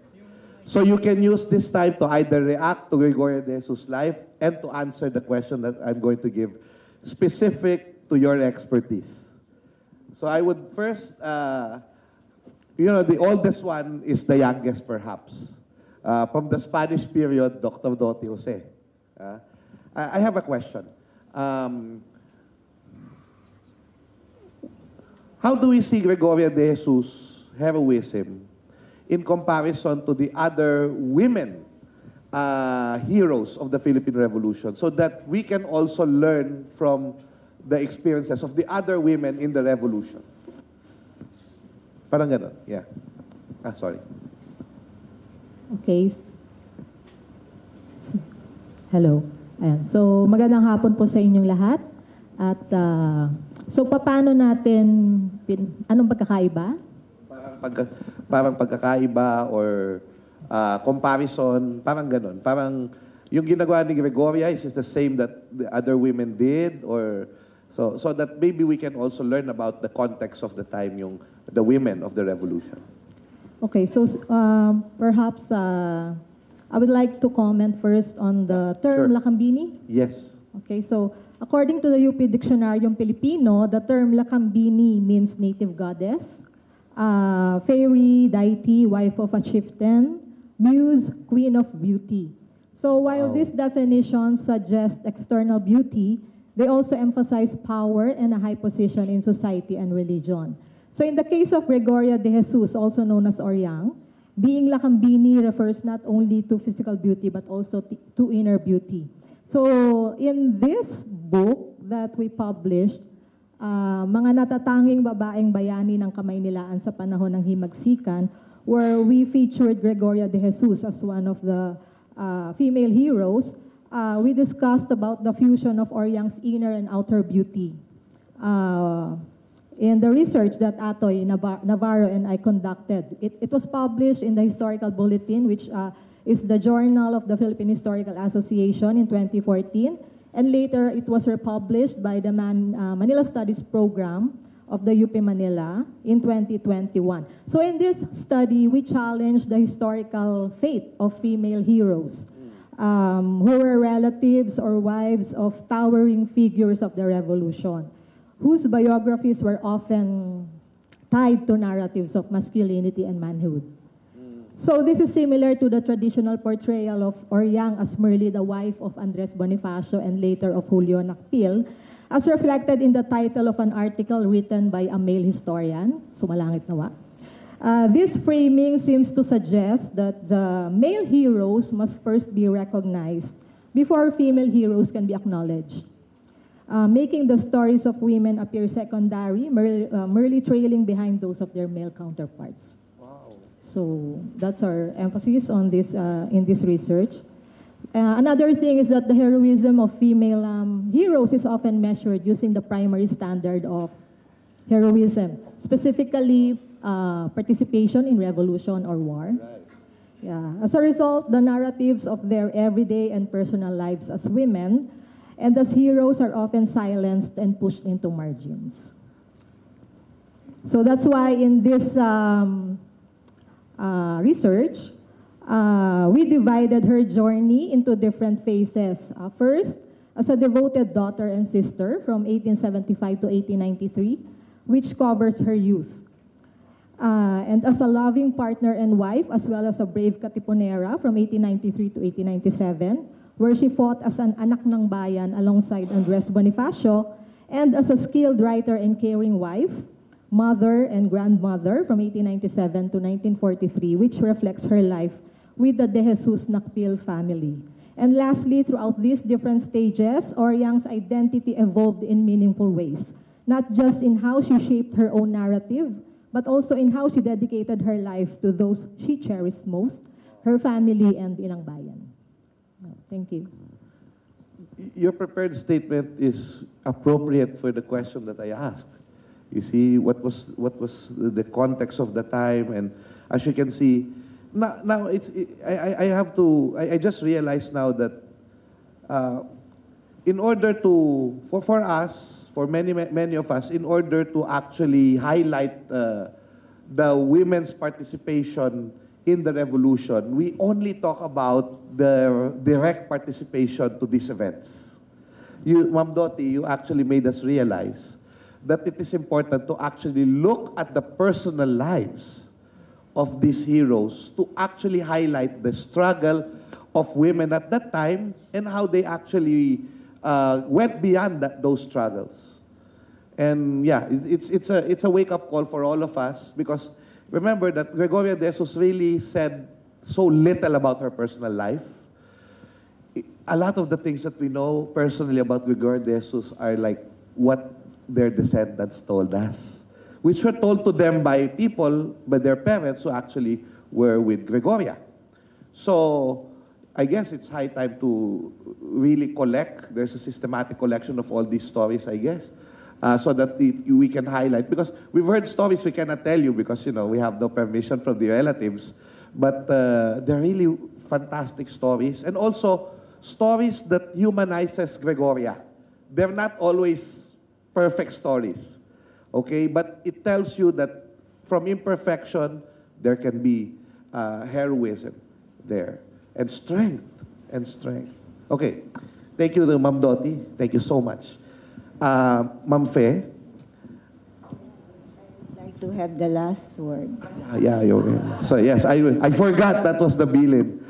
So you can use this time to either react to Gregoria de Jesus' life and to answer the question that I'm going to give specific to your expertise. So I would first, the oldest one is the youngest perhaps. From the Spanish period, Dr. Doty Jose. I have a question. How do we see Gregoria de Jesus' heroism in comparison to the other women heroes of the Philippine Revolution, so that we can also learn from the experiences of the other women in the revolution? Parang ganon, yeah. Sorry. Okay. Hello. Ayan. So, magandang hapon po sa inyong lahat. At, so, paano natin, anong pagkakaiba? Parang pagkakaiba or comparison, parang ganon. Parang yung ginagawa ni Gregoria is the same that the other women did, or so that maybe we can also learn about the context of the time, the women of the revolution. Okay, so perhaps I would like to comment first on the term Sure. Lakambini. Yes. Okay, so according to the UP Dictionaryong Pilipino, the term Lakambini means native goddess, fairy, deity, wife of a chieftain, muse, queen of beauty. So while Wow. these definitions suggest external beauty, they also emphasize power and a high position in society and religion. So in the case of Gregoria de Jesus, also known as Oryang, being Lakambini refers not only to physical beauty but also to inner beauty. So in this book that we published, mga natatanging babaeng bayani ng Kamaynilaan sa panahon ng himagsikan, where we featured Gregoria de Jesus as one of the female heroes, we discussed about the fusion of Oryang's inner and outer beauty. In the research that Atoy Navarro and I conducted, it was published in the Historical Bulletin, which is the journal of the Philippine Historical Association in 2014, and later it was republished by the Manila Studies Program of the UP Manila in 2021. So in this study, we challenged the historical fate of female heroes who were relatives or wives of towering figures of the revolution, whose biographies were often tied to narratives of masculinity and manhood. So this is similar to the traditional portrayal of Oryang as merely the wife of Andres Bonifacio and later of Julio Nakpil, as reflected in the title of an article written by a male historian, Sumalangit Nawa. This framing seems to suggest that the male heroes must first be recognized before female heroes can be acknowledged, making the stories of women appear secondary, merely trailing behind those of their male counterparts. So that's our emphasis on this in this research. Another thing is that the heroism of female heroes is often measured using the primary standard of heroism, specifically participation in revolution or war. Yeah. As a result, the narratives of their everyday and personal lives as women and as heroes are often silenced and pushed into margins. So that's why in this research, we divided her journey into different phases. First, as a devoted daughter and sister from 1875 to 1893, which covers her youth. And as a loving partner and wife, as well as a brave Katipunera from 1893 to 1897, where she fought as an anak ng bayan alongside Andres Bonifacio, and as a skilled writer and caring wife, mother and grandmother from 1897 to 1943, which reflects her life with the De Jesus Nakpil family. And lastly, throughout these different stages, Oryang's identity evolved in meaningful ways, not just in how she shaped her own narrative, but also in how she dedicated her life to those she cherished most, her family and Ilang Bayan. Thank you. Your prepared statement is appropriate for the question that I asked. You see, what was the context of the time, and as you can see, now I just realized now that in order to, for us, for many of us, in order to actually highlight the women's participation in the revolution, we only talk about the direct participation to these events. Ma'am Doti, you actually made us realize that it is important to actually look at the personal lives of these heroes to actually highlight the struggle of women at that time and how they actually went beyond those struggles. And yeah, it's a wake-up call for all of us, because remember that Gregoria de Jesus really said so little about her personal life. A lot of the things that we know personally about Gregoria de Jesus are like what their descendants told us, which were told to them by people, by their parents who actually were with Gregoria. So I guess it's high time to really collect. There's a systematic collection of all these stories, I guess, so that we can highlight. Because we've heard stories we cannot tell you because, we have no permission from the relatives. But they're really fantastic stories. And also, stories that humanizes Gregoria. They're not always perfect stories, okay? But it tells you that from imperfection, there can be heroism there. and strength. And strength. Okay. Thank you, Ma'am Dottie. Thank you so much. Ma'am Fe? I'd like to have the last word. Yeah, so yes, I forgot that was the bilin.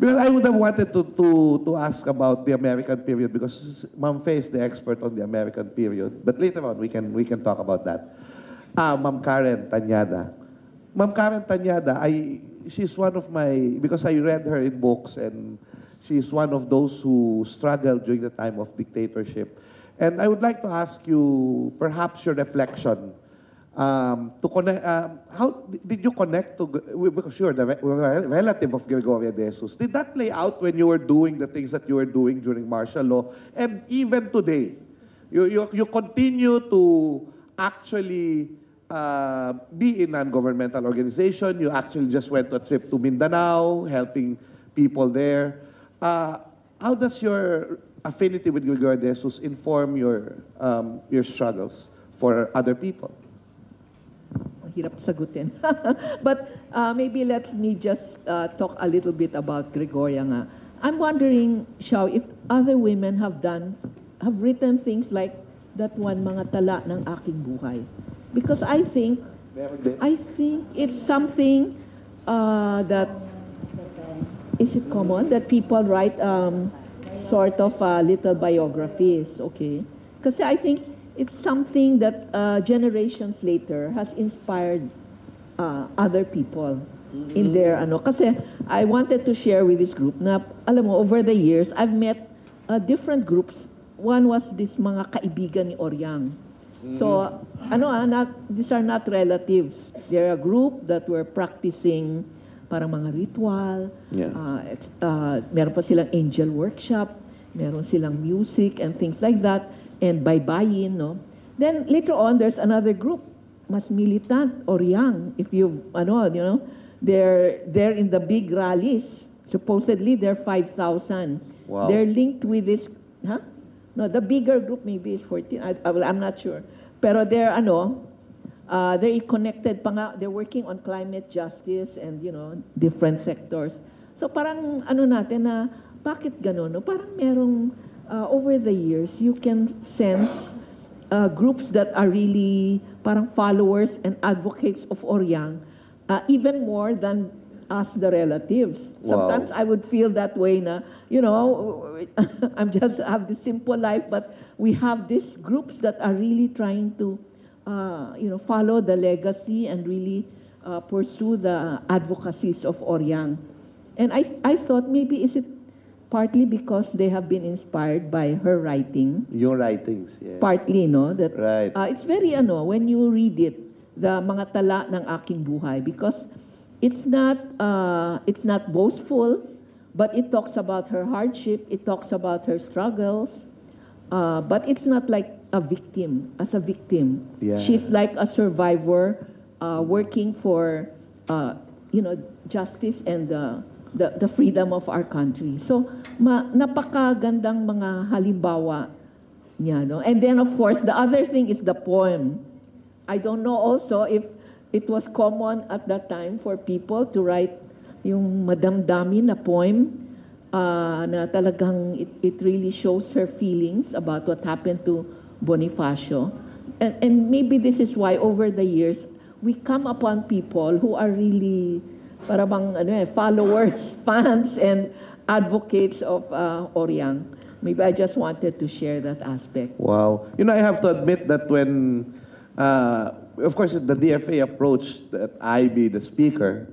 Because I would have wanted to ask about the American period because Ma'am Fe is the expert on the American period. But later on, we can talk about that. Ma'am Karen Tanyada. Ma'am Karen Tanyada, she's one of my, because I read her in books and she's one of those who struggled during the time of dictatorship. And I would like to ask you, perhaps your reflection, to connect, how did you connect to, because you're the relative of Gregoria de Jesus, did that play out when you were doing the things that you were doing during martial law? And even today, you continue to actually be in non-governmental organization. You actually just went to a trip to Mindanao, helping people there. How does your affinity with Gregoria de Jesus inform your struggles for other people? Hirap sagutin. But maybe let me just talk a little bit about Gregoria nga. I'm wondering, Xiao, if other women have written things like that one, mga tala ng aking buhay. Because I think it's something that, is it common that people write sort of little biographies, okay? Kasi I think it's something that generations later has inspired other people in their ano. Kasi I wanted to share with this group na, alam mo, over the years, I've met different groups. One was this mga kaibigan ni Oryang. So, these are not relatives. They're a group that were practicing parang mga ritual. Yeah. Meron pa silang angel workshop. Meron silang music and things like that. And baybayin, no? Then later on, there's another group, mas militant or young. If you've, they're in the big rallies. Supposedly, they're 5,000. Wow. They're linked with this, No, the bigger group maybe is 14. I'm not sure. Pero they're connected pa nga. They're working on climate justice and, different sectors. So parang natin na, bakit ganun? No? Parang merong, over the years, you can sense groups that are really parang followers and advocates of Oryang, even more than us, the relatives. Wow. Sometimes I would feel that way na, I'm just have this simple life, but we have these groups that are really trying to, follow the legacy and really pursue the advocacies of Oryang. And I thought maybe is it partly because they have been inspired by her writing. Your writings, yes. Partly, no? That, Right. It's very, when you read it, the mga tala ng aking buhay, because it's not boastful, but it talks about her hardship, it talks about her struggles, but it's not like a victim, as a victim. Yeah. She's like a survivor working for, justice and the freedom of our country. So, napakagandang mga halimbawa niya, no? And then, of course, the other thing is the poem. I don't know also if it was common at that time for people to write yung madamdami na poem na talagang it really shows her feelings about what happened to Bonifacio. And maybe this is why over the years, we come upon people who are really parang followers, fans, and advocates of Oryang. Maybe I just wanted to share that aspect. Wow. I have to admit that when, of course, the DFA approached that I be the speaker,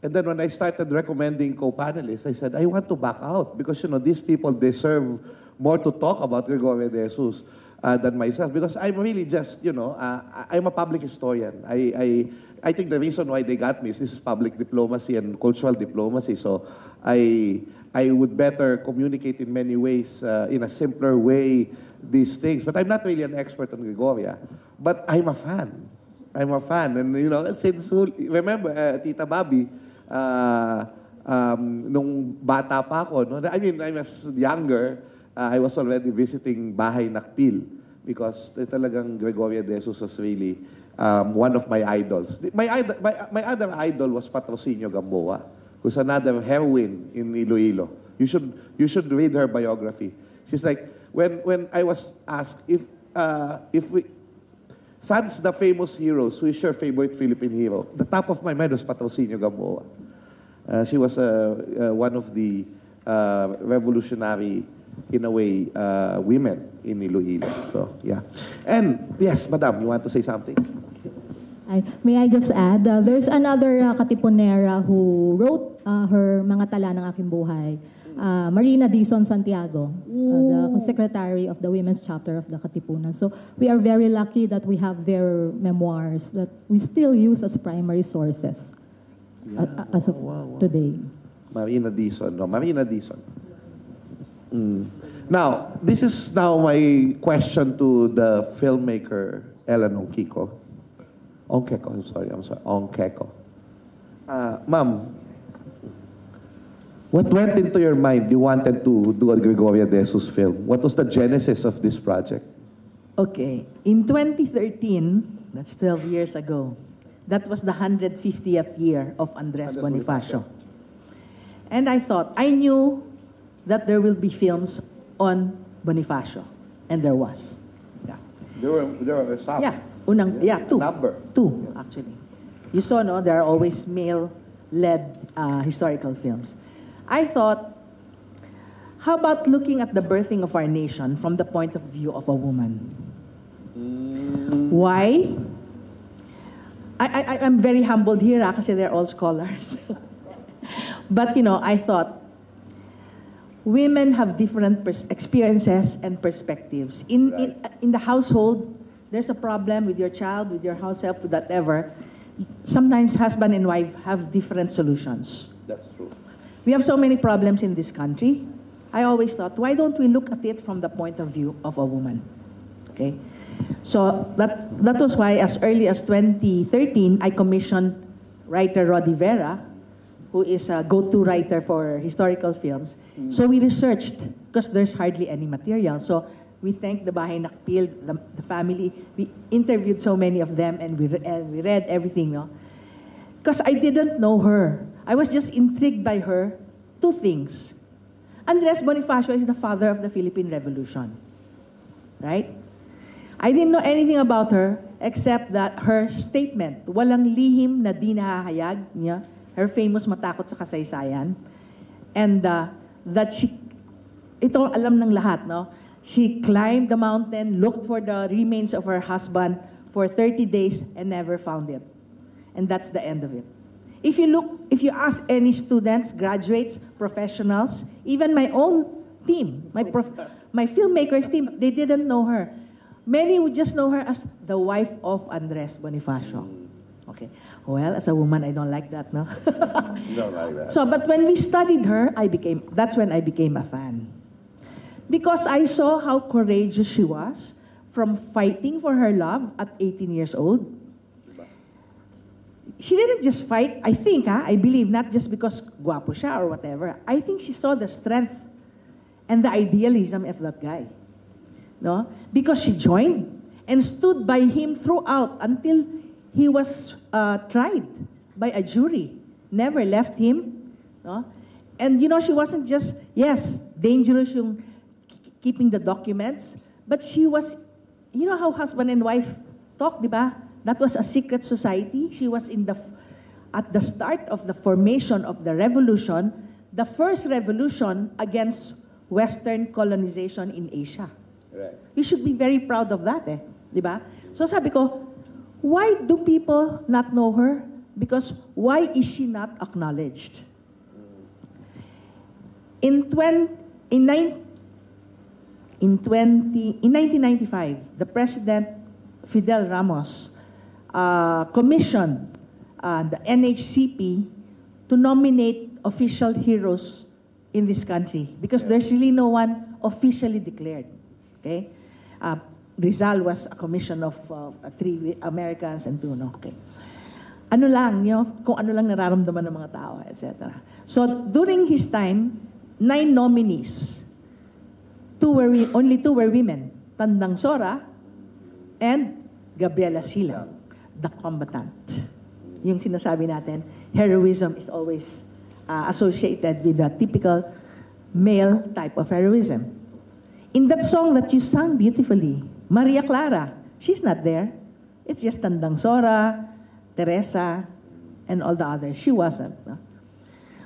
and then when I started recommending co-panelists, I said, I want to back out because, these people deserve more to talk about Gregoria de Jesus than myself because I'm really just, I'm a public historian. I think the reason why they got me is this is public diplomacy and cultural diplomacy. So I would better communicate in many ways, in a simpler way, these things. But I'm not really an expert on Gregoria. But I'm a fan. And, since, remember, Tita Bobby, nung bata pa ako, no? I was younger, I was already visiting Bahay Nakpil because talagang Gregoria de Jesus was really one of my idols. My other idol was Patrocinio Gamboa, who's another heroine in Iloilo. You should read her biography. She's like, when I was asked if we, sans the famous heroes, who is your favorite Philippine hero? The top of my mind was Patrocinio Gamboa. She was one of the revolutionary, in a way, women in Iloilo. So, yeah. And, yes, Madam, you want to say something? May I just add, there's another Katipunera who wrote her mga tala ng aking buhay. Marina Dizon Santiago, the secretary of the women's chapter of the Katipunan. So we are very lucky that we have their memoirs that we still use as primary sources as of today. Marina Dizon. No, Marina Dizon. Now, this is now my question to the filmmaker, Ellen Ongkeko. Ongkeko, I'm sorry. Ongkeko. Ma'am, what went into your mind you wanted to do a Gregoria De Jesus film? What was the genesis of this project? Okay. In 2013, that's 12 years ago, that was the 150th year of Andres Bonifacio. And I thought, I knew that there will be films on Bonifacio. And there was. Yeah. There were some. Yeah, two. Number. Two, actually. You saw, no, there are always male-led historical films. I thought, how about looking at the birthing of our nation from the point of view of a woman? Why? I'm very humbled here kasi they're all scholars. But, you know, I thought, women have different experiences and perspectives. In the household, there's a problem with your child, with your house help, with whatever. Sometimes husband and wife have different solutions. That's true. We have so many problems in this country. I always thought, why don't we look at it from the point of view of a woman? Okay? So that was why as early as 2013, I commissioned writer Rodi Vera, who is a go-to writer for historical films. So we researched, because there's hardly any material. So we thanked the Bahay Nakpil, the family. We interviewed so many of them, and we read everything, no? Because I didn't know her. I was just intrigued by her. Two things. Andres Bonifacio is the father of the Philippine Revolution. Right? I didn't know anything about her except that her statement, walang lihim na di nahahayag niya, her famous matakot sa kasaysayan, and that she, ito alam ng lahat, no? She climbed the mountain, looked for the remains of her husband for 30 days and never found it. And that's the end of it. If you ask any students, graduates, professionals, even my own team, my filmmakers team, they didn't know her. Many would just know her as the wife of Andres Bonifacio. Okay. Well, as a woman, I don't like that, no? Don't like that. So, but when we studied her, that's when I became a fan. Because I saw how courageous she was from fighting for her love at 18 years old. She didn't just fight, I think, I believe, not just because guwapo siya or whatever. I think she saw the strength and the idealism of that guy. No? Because she joined and stood by him throughout until he was tried by a jury. Never left him. No? And you know, she wasn't just, yes, dangerous yung keeping the documents, but she was, you know how husband and wife talk, di ba? That was a secret society. She was at the start of the formation of the revolution, the first revolution against Western colonization in Asia. Right. We should be very proud of that, di ba? So sabi ko, why do people not know her? Because why is she not acknowledged? In 1995, the President Fidel Ramos commissioned the NHCP to nominate official heroes in this country because there's really no one officially declared. Okay, Rizal was a commission of 3 Americans and 2 no. Okay, ano lang, you know, kung ano lang nararamdaman ng mga tao, etc. So during his time, 9 nominees. Only 2 were women, Tandang Sora and Gabriela Silang, the combatant. Yung sinasabi natin, heroism is always associated with the typical male type of heroism. In that song that you sang beautifully, Maria Clara, she's not there. It's just Tandang Sora, Teresa, and all the others. She wasn't. No?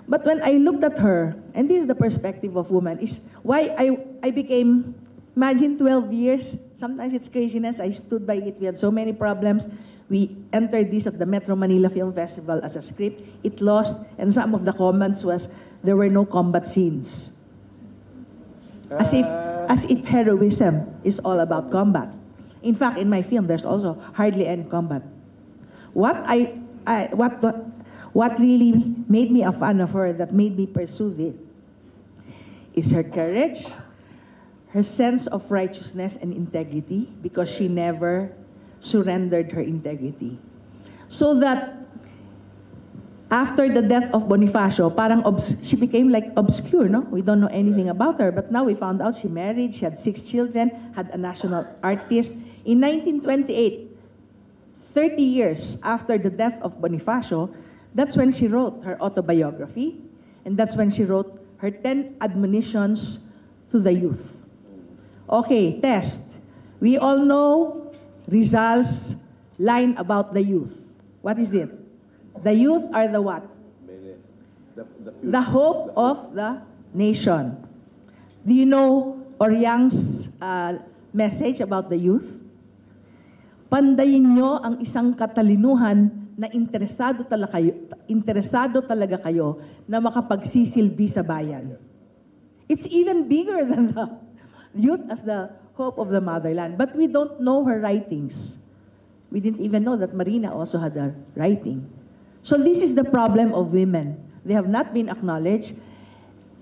But when I looked at her, and this is the perspective of woman, is why I became, imagine 12 years, sometimes it's craziness, I stood by it, we had so many problems. We entered this at the Metro Manila Film Festival as a script. It lost, and some of the comments was, there were no combat scenes. As if heroism is all about combat. In fact, in my film, there's also hardly any combat. What really made me a fan of her, that made me pursue it, is her courage, her sense of righteousness and integrity, because she never surrendered her integrity. So that after the death of Bonifacio, she became like obscure, no? We don't know anything about her, but now we found out she married, she had 6 children, had a national artist. In 1928, 30 years after the death of Bonifacio, that's when she wrote her autobiography, and that's when she wrote her 10 admonitions to the youth. Okay, test. We all know Rizal's line about the youth. What is it? The youth are the what? The hope of the nation. Do you know Oryang's message about the youth? Pandayin nyo ang isang katalinuhan na interesado talaga kayo na makapagsisilbi sa bayan. It's even bigger than the youth as the hope of the motherland. But we don't know her writings. We didn't even know that Marina also had a writing. So this is the problem of women. They have not been acknowledged.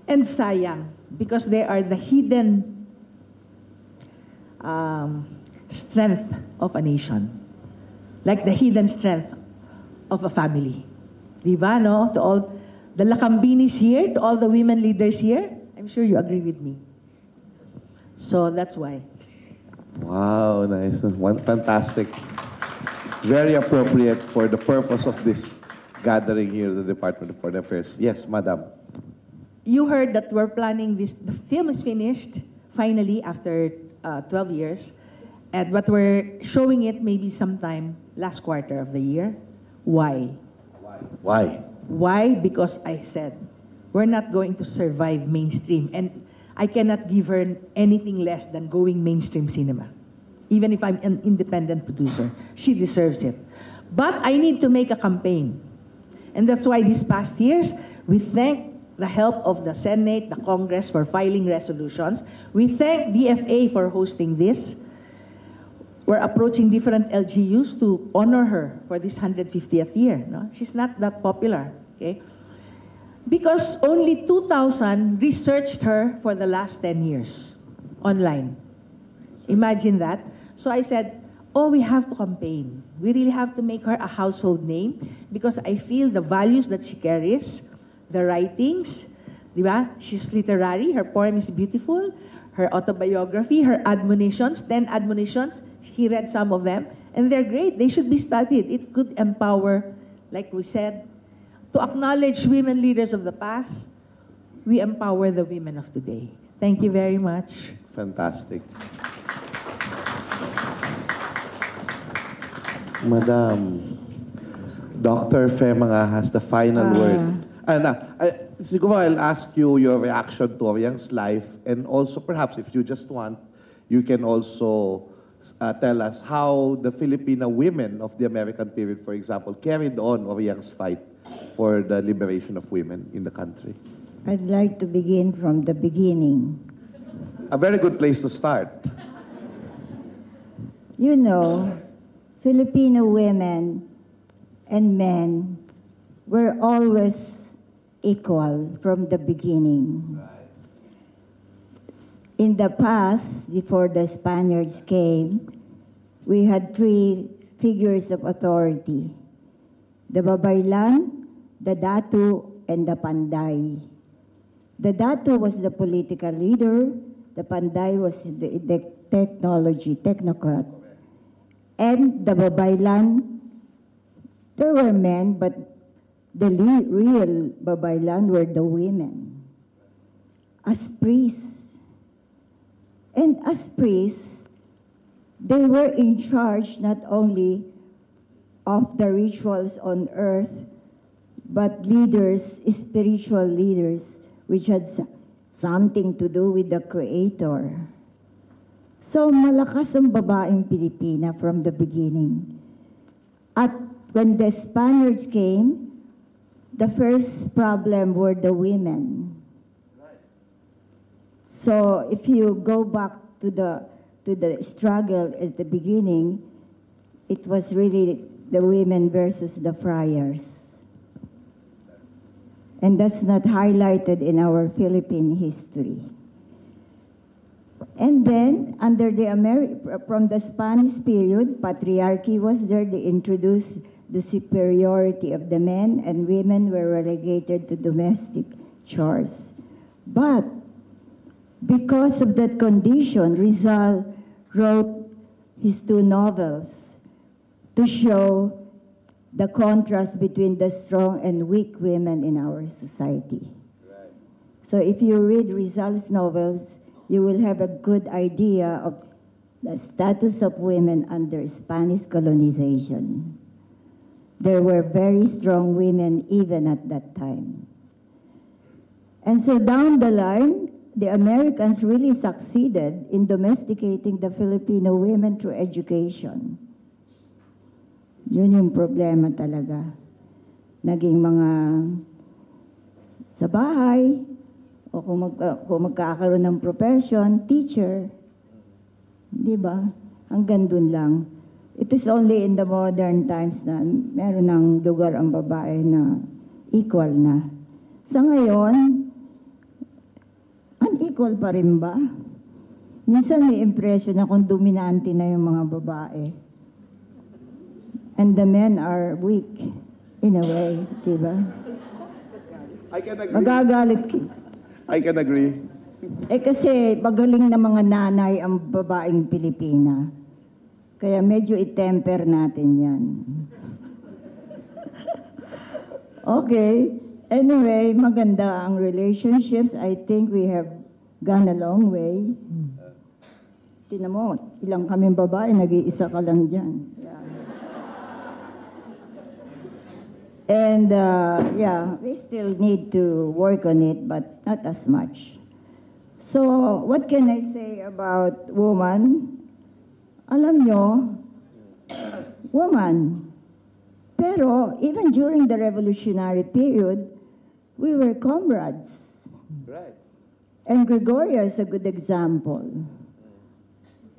And sayang, because they are the hidden strength of a nation. Like the hidden strength of a family. Diba, no? To all the Lakambinis here, to all the women leaders here, I'm sure you agree with me. So that's why. Wow, nice. Fantastic. Very appropriate for the purpose of this gathering here at the Department of Foreign Affairs. Yes, Madam. You heard that we're planning this. The film is finished, finally, after 12 years. But we're showing it maybe sometime last quarter of the year. Why? Why? Why? Because I said, we're not going to survive mainstream. And I cannot give her anything less than going mainstream cinema. Even if I'm an independent producer. She deserves it. But I need to make a campaign. And that's why these past years, we thank the help of the Senate, the Congress for filing resolutions. We thank DFA for hosting this. We're approaching different LGUs to honor her for this 150th year. No? She's not that popular. Okay? Because only 2,000 researched her for the last 10 years online. Imagine that. So I said, oh, we have to campaign. We really have to make her a household name because I feel the values that she carries, the writings, diba? She's literary, her poem is beautiful, her autobiography, her admonitions, 10 admonitions, he read some of them, and they're great. They should be studied. It could empower, like we said, to acknowledge women leaders of the past, we empower the women of today. Thank you very much. Fantastic. Madam, Dr. Femanga has the final word. Siguro I'll ask you your reaction to Oryang's life, and also perhaps if you just want, you can also tell us how the Filipino women of the American period, for example, carried on Oryang's fight for the liberation of women in the country. I'd like to begin from the beginning. A very good place to start. You know, Filipino women and men were always equal from the beginning. In the past, before the Spaniards came, we had 3 figures of authority: the Babaylan, the Datu, and the Panday. The Datu was the political leader, the Panday was the technocrat. And the Babaylan, there were men, but the real babaylan were the women as priests. And as priests, they were in charge not only of the rituals on earth, but leaders, spiritual leaders, which had something to do with the Creator. So malakas ang babaeng Pilipina from the beginning. At when the Spaniards came, the first problem were the women. So if you go back to the struggle at the beginning, it was really the women versus the friars. And that's not highlighted in our Philippine history. And then, from the Spanish period, patriarchy was there. They introduced the superiority of the men, and women were relegated to domestic chores. But because of that condition, Rizal wrote his 2 novels to show the contrast between the strong and weak women in our society. Right. So if you read Rizal's novels, you will have a good idea of the status of women under Spanish colonization. There were very strong women even at that time. And so down the line, the Americans really succeeded in domesticating the Filipino women through education. Yun yung problema talaga. Naging mga sa bahay, o kung magkakaroon ng profession, teacher. Di ba? Hanggang dun lang. It is only in the modern times na meron ng lugar ang babae na equal na. Sa ngayon, unequal pa rin ba? Minsan may impression na kung dominante na yung mga babae. And the men are weak, in a way, di ba? I can agree. Magagalit ka. I can agree. Kasi magaling na mga nanay ang babaeng Pilipina. Kaya medyo i-temper natin yan. Okay. Anyway, maganda ang relationships. I think we have gone a long way. Tingnan mo, ilang kaming babae, nag-iisa ka lang dyan. And we still need to work on it, but not as much. So, what can I say about woman? Alam nyo, woman. Pero, even during the revolutionary period, we were comrades. Right. And Gregoria is a good example.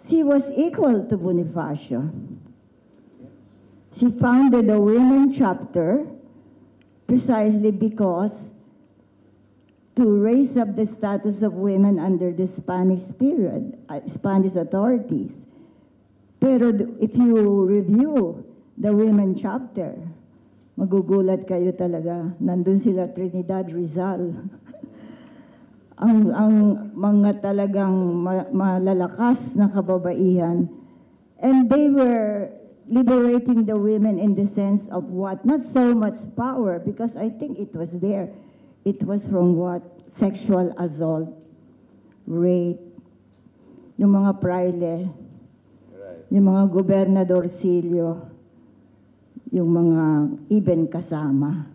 She was equal to Bonifacio. She founded a women chapter precisely because to raise up the status of women under the Spanish period, Spanish authorities. Pero if you review the women chapter, magugulat kayo talaga. Nandun sila Trinidad Rizal. ang mga talagang malalakas na kababaihan. And they were liberating the women in the sense of what? Not so much power, because I think it was there. It was from what? Sexual assault, rape, yung mga praile, right. Yung mga gobernadorcillo, yung mga even kasama.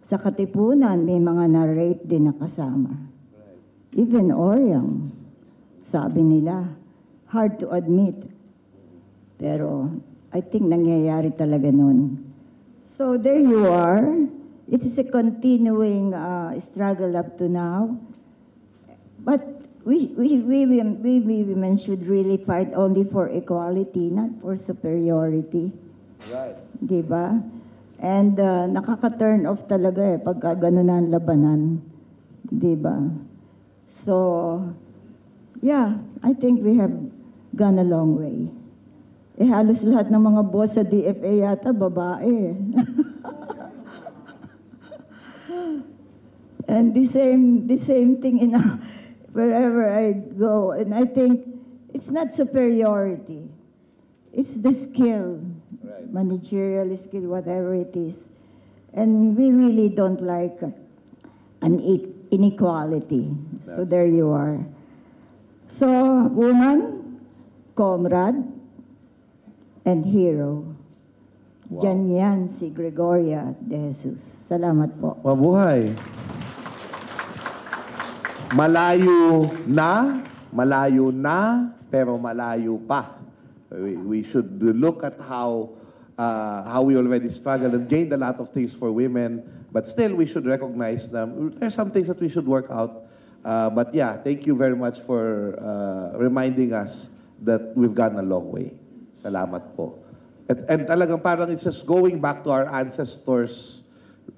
Sa Katipunan, may mga na-rape din na kasama. Right. Even Oriang, sabi nila, hard to admit. Pero I think nangyayari talaga nun. So there you are. It is a continuing struggle up to now. But we women should really fight only for equality, not for superiority. Right. Diba? And nakaka-turn off talaga pagka ganun ang labanan. Diba? So, yeah, I think we have gone a long way. Halos lahat ng mga boss sa DFA yata, babae. And the same thing wherever I go. And I think it's not superiority. It's the skill, right. Managerial skill, whatever it is. And we really don't like an inequality. So there you are. So, woman, comrade, and hero. Diyan yan si Gregoria de Jesus. Salamat po. Mabuhay. Malayo na, pero malayo pa. We should look at how we already struggled and gained a lot of things for women, but still we should recognize them. There's some things that we should work out. But yeah, thank you very much for reminding us that we've gone a long way. Salamat po. And talagang parang it's just going back to our ancestors'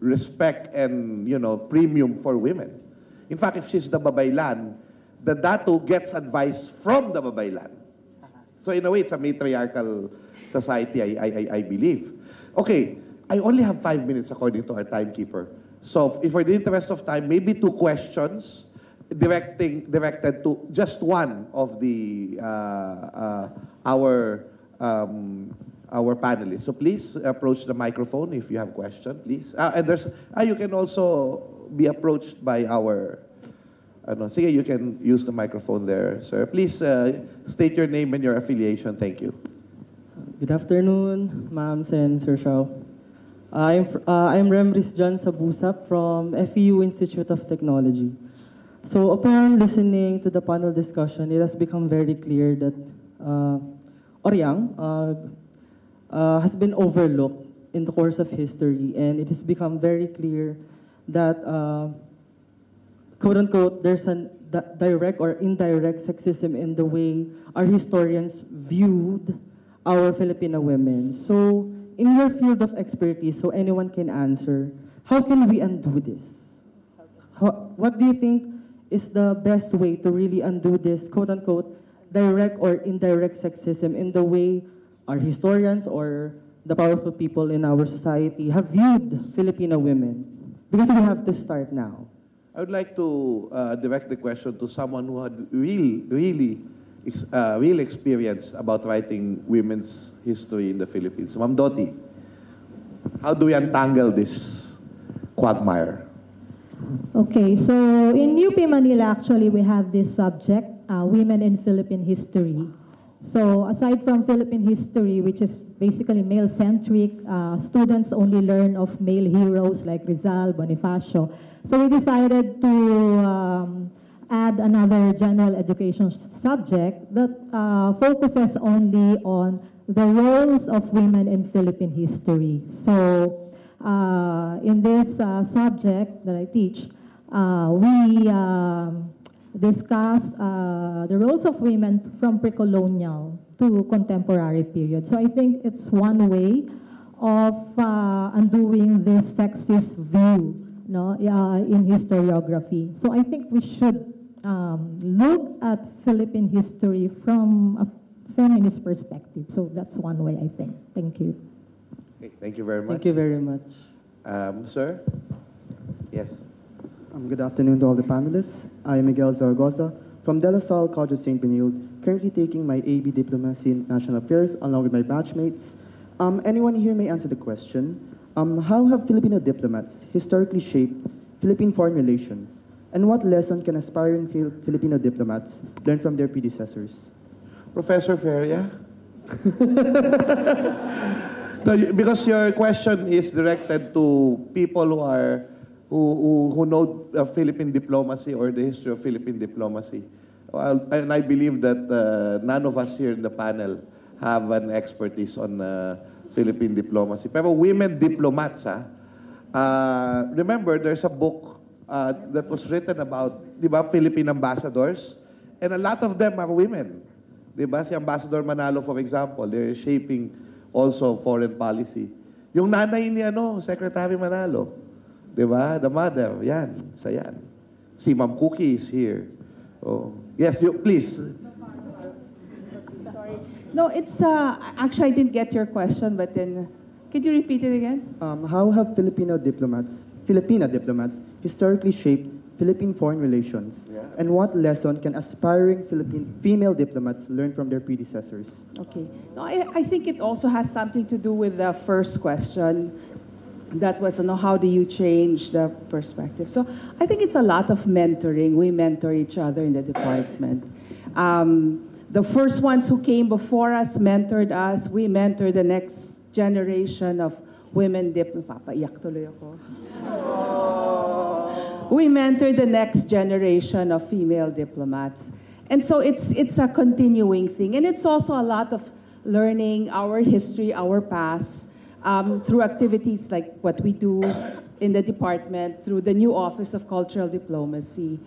respect and, premium for women. In fact, if she's the babaylan, the datu gets advice from the babaylan. So in a way, it's a matriarchal society, I believe. Okay, I only have 5 minutes according to our timekeeper. So if for the interest of time, maybe 2 questions directed to just one of the our panelists. So please approach the microphone if you have a question, please. And you can also be approached by our, sige, you can use the microphone there, sir. Please state your name and your affiliation. Thank you. Good afternoon, ma'ams and Sir Shao. I'm Remris John Sabusap from FEU Institute of Technology. So upon listening to the panel discussion, it has become very clear that Oryang has been overlooked in the course of history, and it has become very clear that, quote-unquote, there's a direct or indirect sexism in the way our historians viewed our Filipino women. So, in your field of expertise, so anyone can answer, how can we undo this? What do you think is the best way to really undo this, quote-unquote, direct or indirect sexism in the way our historians or the powerful people in our society have viewed Filipino women? Because we have to start now. I would like to direct the question to someone who had real experience about writing women's history in the Philippines. Ma'am Doti, how do we untangle this quagmire? Okay, so in UP Manila, actually, we have this subject, Women in Philippine History. So aside from Philippine history, which is basically male-centric, students only learn of male heroes like Rizal, Bonifacio. So we decided to add another general education subject that focuses only on the roles of women in Philippine history. So in this subject that I teach, we discuss the roles of women from pre-colonial to contemporary period. So I think it's one way of undoing this sexist view, in historiography. So I think we should look at Philippine history from a feminist perspective. So that's one way, I think. Thank you. Okay, thank you very much. Thank you very much. Sir? Yes. Good afternoon to all the panelists. I am Miguel Zaragoza from De La Salle College of St. Benilde, currently taking my AB Diplomacy in International Affairs along with my batchmates. Anyone here may answer the question. How have Filipino diplomats historically shaped Philippine foreign relations? And what lesson can aspiring Filipino diplomats learn from their predecessors? Professor Feria? No, because your question is directed to people who know Philippine diplomacy or the history of Philippine diplomacy. And I believe that none of us here in the panel have an expertise on Philippine diplomacy. Pero women diplomats, remember, there's a book that was written about, Philippine ambassadors, and a lot of them are women. Si Ambassador Manalo, for example, they're shaping also foreign policy. Yung nanay ni Secretary Manalo, the mother, yan. Si Ma'am Cookie is here. Oh. Yes, please. Sorry. No, it's, actually I didn't get your question, but then, could you repeat it again? How have Filipino diplomats historically shaped Philippine foreign relations? Yeah. And what lesson can aspiring female diplomats learn from their predecessors? Okay. No, I think it also has something to do with the first question. that was, how do you change the perspective? So I think it's a lot of mentoring. We mentor each other in the department. The first ones who came before us mentored us. We mentor the next generation of women Papaiyak tuloy ako. We mentor the next generation of female diplomats. And so it's a continuing thing. And it's also a lot of learning our history, our past, through activities like what we do in the department, through the new Office of Cultural Diplomacy.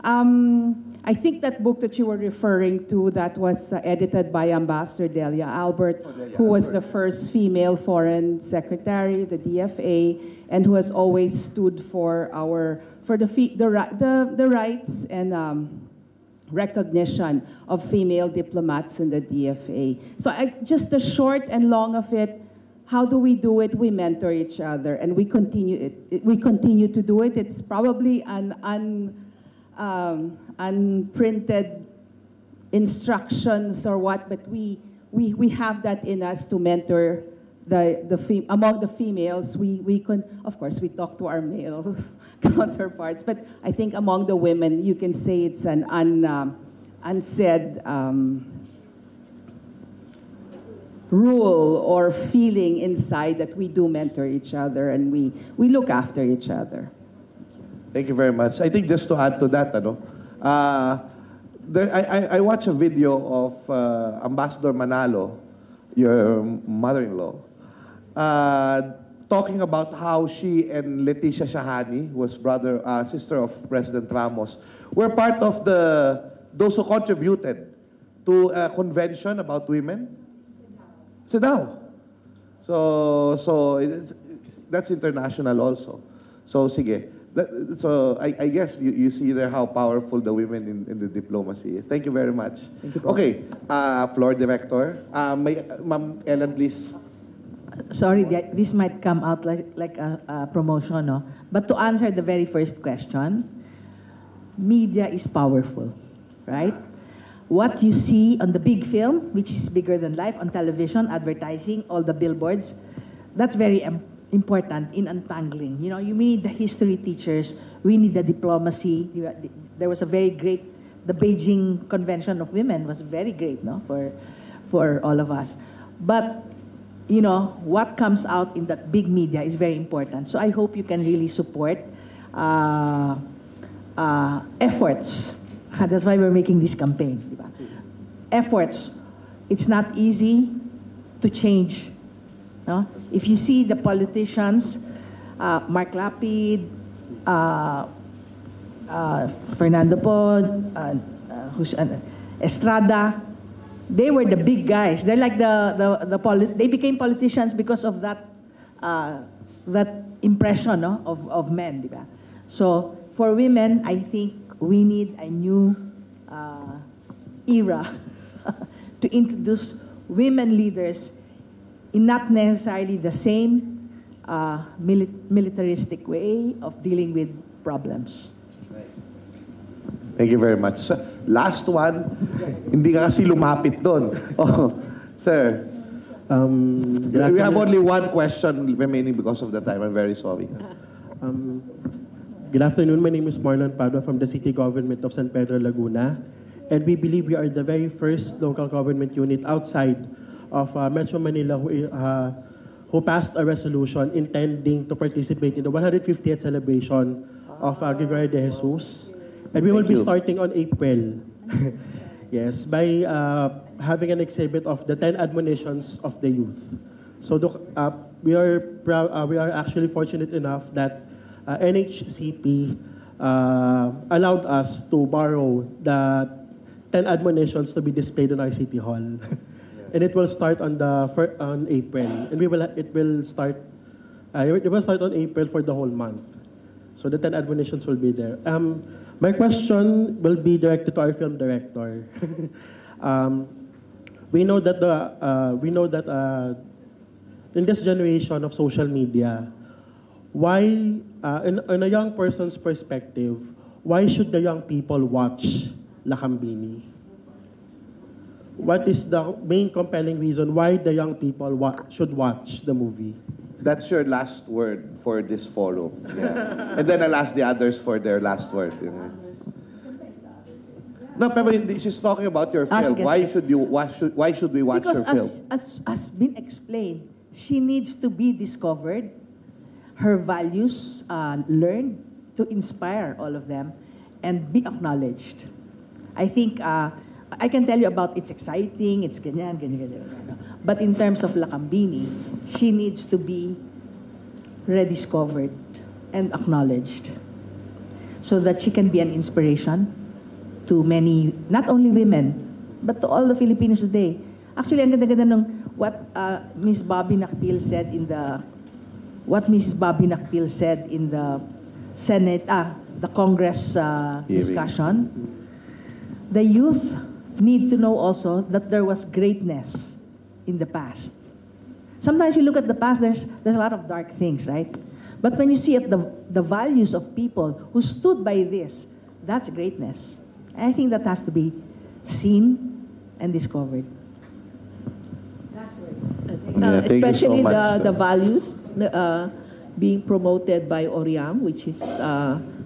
I think that book that you were referring to, that was edited by Ambassador Delia Albert, who was the first female foreign secretary, the DFA, and who has always stood for the rights and recognition of female diplomats in the DFA. So just the short and long of it, how do we do it? We mentor each other, and we continue it. We continue to do it. It's probably an unprinted instructions or what, but we have that in us to mentor among the females. Of course, we talk to our male counterparts, but I think among the women, you can say it's an unsaid rule or feeling inside that we do mentor each other and we look after each other. Thank you very much. I think just to add to that, I watched a video of Ambassador Manalo, your mother-in-law, talking about how she and Leticia Shahani, who was sister of President Ramos, were part of those who contributed to a convention about women. CEDAW. So that's international also. So sige. So I guess you see there how powerful the women in the diplomacy is. Thank you very much. Thank you, okay, floor director. Ma'am Ellen, please. Sorry, this might come out like a promotion, no? But to answer the very first question, media is powerful, right? What you see on the big film, which is bigger than life, on television, advertising, all the billboards, that's very important in untangling. You need the history teachers, we need the diplomacy. There was a very great, the Beijing Convention of Women was very great, no, for all of us. But, what comes out in that big media is very important. So I hope you can really support efforts. That's why we're making this campaign. Diba? Efforts. It's not easy to change. No? If you see the politicians, Mark Lapid, Fernando Po, Estrada, they were the big guys. They're like they became politicians because of that impression, no, of men. Diba? So for women, I think we need a new era to introduce women leaders in not necessarily the same militaristic way of dealing with problems. Thank you very much. Last one, hindi ka kasi lumapit doon. Oh, sir. We have only one question remaining because of the time. I'm very sorry. Good afternoon. My name is Marlon Padua from the City Government of San Pedro, Laguna. And we believe we are the very first local government unit outside of Metro Manila who passed a resolution intending to participate in the 150th celebration of Gregorio de Jesus. And we will be starting on April. Yes, by having an exhibit of the 10 admonitions of the youth. So we are actually fortunate enough that NHCP allowed us to borrow the 10 admonitions to be displayed on our City Hall. And it will start on April. And it will start on April for the whole month. So the 10 admonitions will be there. My question will be directed to our film director. We know that in this generation of social media, why, in a young person's perspective, why should the young people watch Lakambini? What is the main compelling reason why the young people should watch the movie? That's your last word for this forum. Yeah. And then I'll ask the others for their last word. You know. No, pero she's talking about your film. Sige, Why sige. should we watch Because your film? as been explained, she needs to be discovered, her values learned to inspire all of them, and be acknowledged. I think I can tell you about it's exciting, it's ganyan. But in terms of Lakambini, she needs to be rediscovered and acknowledged so that she can be an inspiration to many, not only women, but to all the Filipinos today. Actually, ang ganda-ganda ng what Ms. Bobby Nakpil said in the Senate, the Congress discussion. The youth need to know also that there was greatness in the past. Sometimes you look at the past, there's a lot of dark things, right? But when you see at the values of people who stood by this, that's greatness. And I think that has to be seen and discovered. Yeah, thank you so Especially much. the values being promoted by Oriang, which is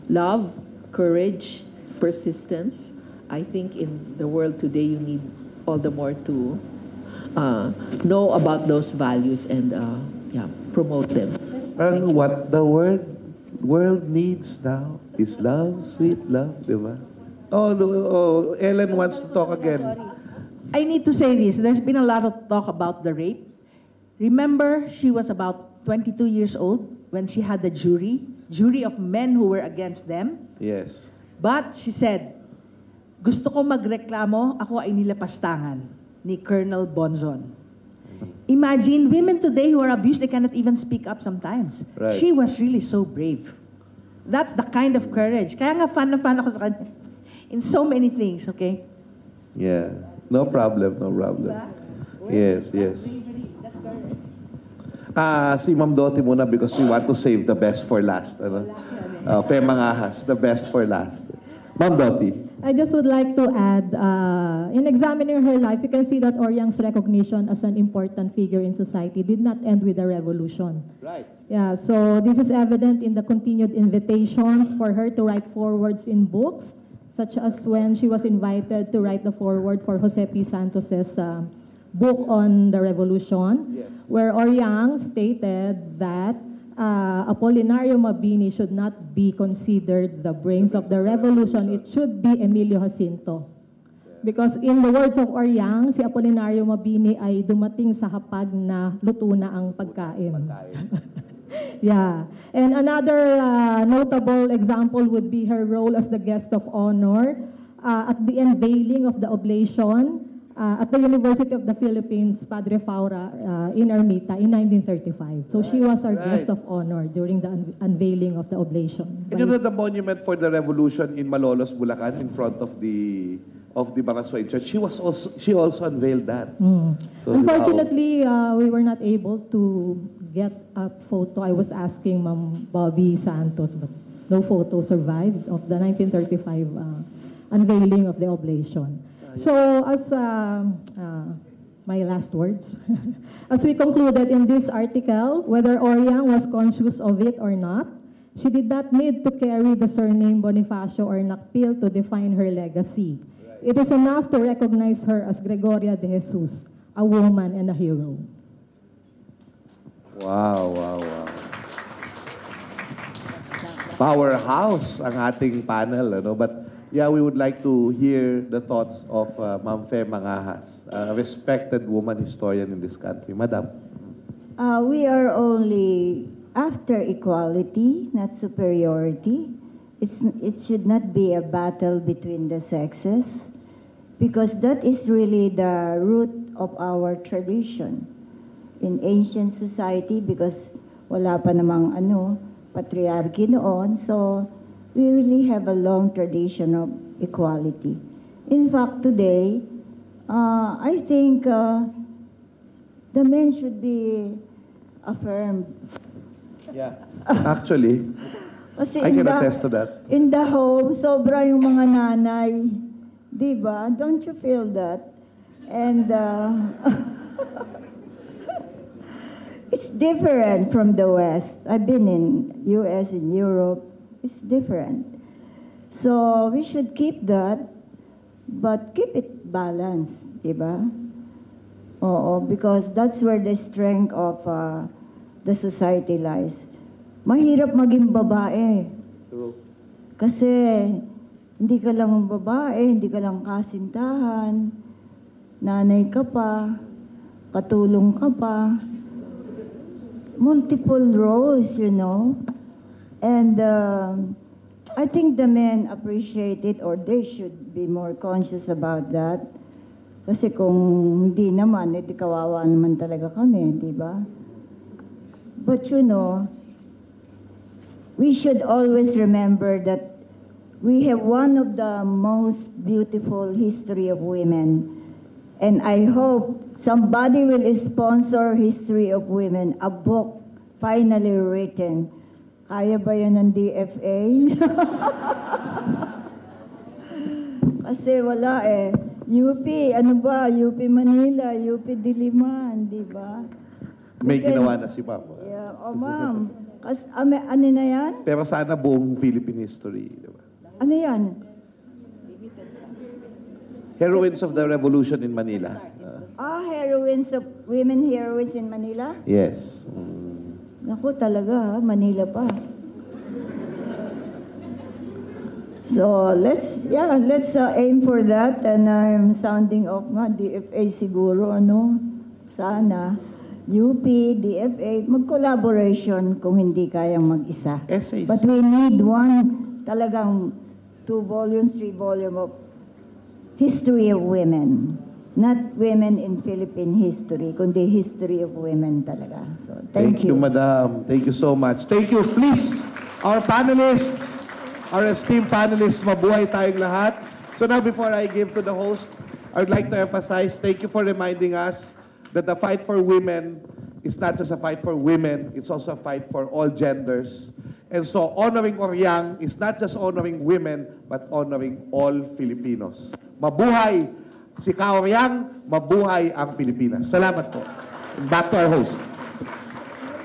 love, courage, persistence. I think in the world today, you need all the more to know about those values and promote them. Parang what the world needs now is love, sweet love, di ba? Oh, Ellen wants to talk again. I need to say this. There's been a lot of talk about the rape. Remember, she was about 22 years old when she had the jury of men who were against them. Yes. But she said, gusto ko magreklamo, ako ay nilapastangan ni Colonel Bonzon. Imagine, women today who are abused, they cannot even speak up sometimes. Right. She was really so brave. That's the kind of courage. Kaya nga fan na fan ako sa kanya. In so many things, okay? Yeah. No problem. Yes. Si Ma'am Doti muna because we want to save the best for last. Ano? Fe Mangahas, the best for last. Ma'am Doti. I just would like to add, in examining her life, you can see that Oriang's recognition as an important figure in society did not end with the revolution. Right. Yeah, so this is evident in the continued invitations for her to write forewords in books, such as when she was invited to write the foreword for Jose P. Santos's book on the revolution, Yes. where Oriang stated that Apolinario Mabini should not be considered the brains of the revolution. It should be Emilio Jacinto. Because in the words of Oriang, si Apolinario Mabini ay dumating sa hapag na luto na ang pagkain. Yeah. And another notable example would be her role as the guest of honor at the unveiling of the oblation at the University of the Philippines, Padre Faura in Ermita in 1935. So she was our guest of honor during the unveiling of the oblation. And you know the monument for the revolution in Malolos, Bulacan, in front of the Barasway Church, she also unveiled that. So, Unfortunately, we were not able to get a photo. I was asking Ma'am Bobby Santos, but no photo survived of the 1935 unveiling of the oblation. So, as my last words, as we concluded in this article, whether Oriang was conscious of it or not, she did not need to carry the surname Bonifacio or Nakpil to define her legacy. It is enough to recognize her as Gregoria de Jesus, a woman and a hero. Wow. Powerhouse ang ating panel, ano? But yeah, we would like to hear the thoughts of Ma'am Fe Mangahas, a respected woman historian in this country. Madam. We are only after equality, not superiority. It should not be a battle between the sexes, because that is really the root of our tradition in ancient society, because wala pa namang patriarchy noon, so we really have a long tradition of equality. In fact, today, I think the men should be affirmed. Yeah. Actually, Kasi I can attest to that. In the home, sobra yung mga nanay. Diba? Don't you feel that? And It's different from the West. I've been in US, in Europe. It's different. So we should keep that, but keep it balanced, diba? Oo, because that's where the strength of the society lies. Mahirap maging babae. True. Kasi hindi ka lang babae, hindi ka lang kasintahan, nanay ka pa, katulong ka pa. Multiple roles, you know. And I think the men appreciate it, or they should be more conscious about that. Kasi kung hindi naman, edi kawawa naman talaga kami, di ba? But you know, we should always remember that we have one of the most beautiful history of women. And I hope somebody will sponsor History of Women, a book finally written. Kaya ba yan ng DFA? Kasi wala eh. UP, ano ba? UP Manila, UP Diliman, di ba? May ginawa na si ma'am. Yeah. Oh, ma'am. Ano na yan? Pero sana buong Philippine history. Diba? Ano yan? Heroines of the Revolution in Manila. Women heroines in Manila? Yes. Naku, talaga, Manila pa. So, let's aim for that. And I'm sounding off nga, DFA siguro, ano, sana. UP, DFA, mag-collaboration kung hindi kayang mag-isa. Essays. But we need one, talagang 2 volumes, 3 volumes of history of women. Not women in Philippine history, kundi history of women talaga. So, thank you. Thank you, Madam. Thank you so much. Thank you. Please, our panelists, our esteemed panelists, mabuhay tayong lahat. So now, before I give to the host, I would like to emphasize, thank you for reminding us that the fight for women is not just a fight for women, it's also a fight for all genders. And so, honoring Oryang is not just honoring women, but honoring all Filipinos. Mabuhay si Ka-Oryang, mabuhay ang Pilipinas. Salamat po. Back to our host.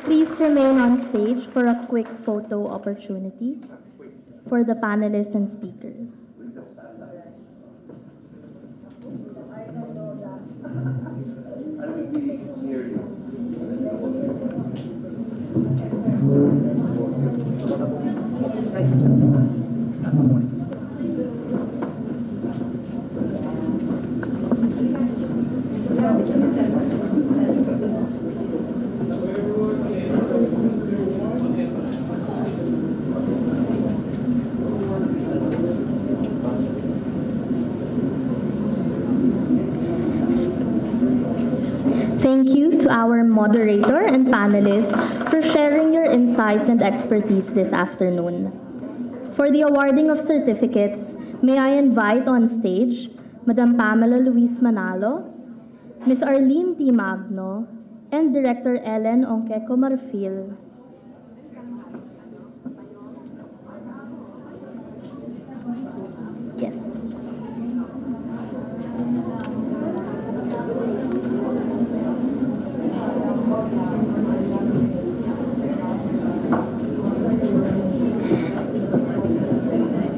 Please remain on stage for a quick photo opportunity for the panelists and speakers. Thank you to our moderator and panelists for sharing your insights and expertise this afternoon. For the awarding of certificates, may I invite on stage Madam Pamela Luis Manalo, Ms. Arlene T. Magno, and Director Ellen Onqueco Marfil. Yes.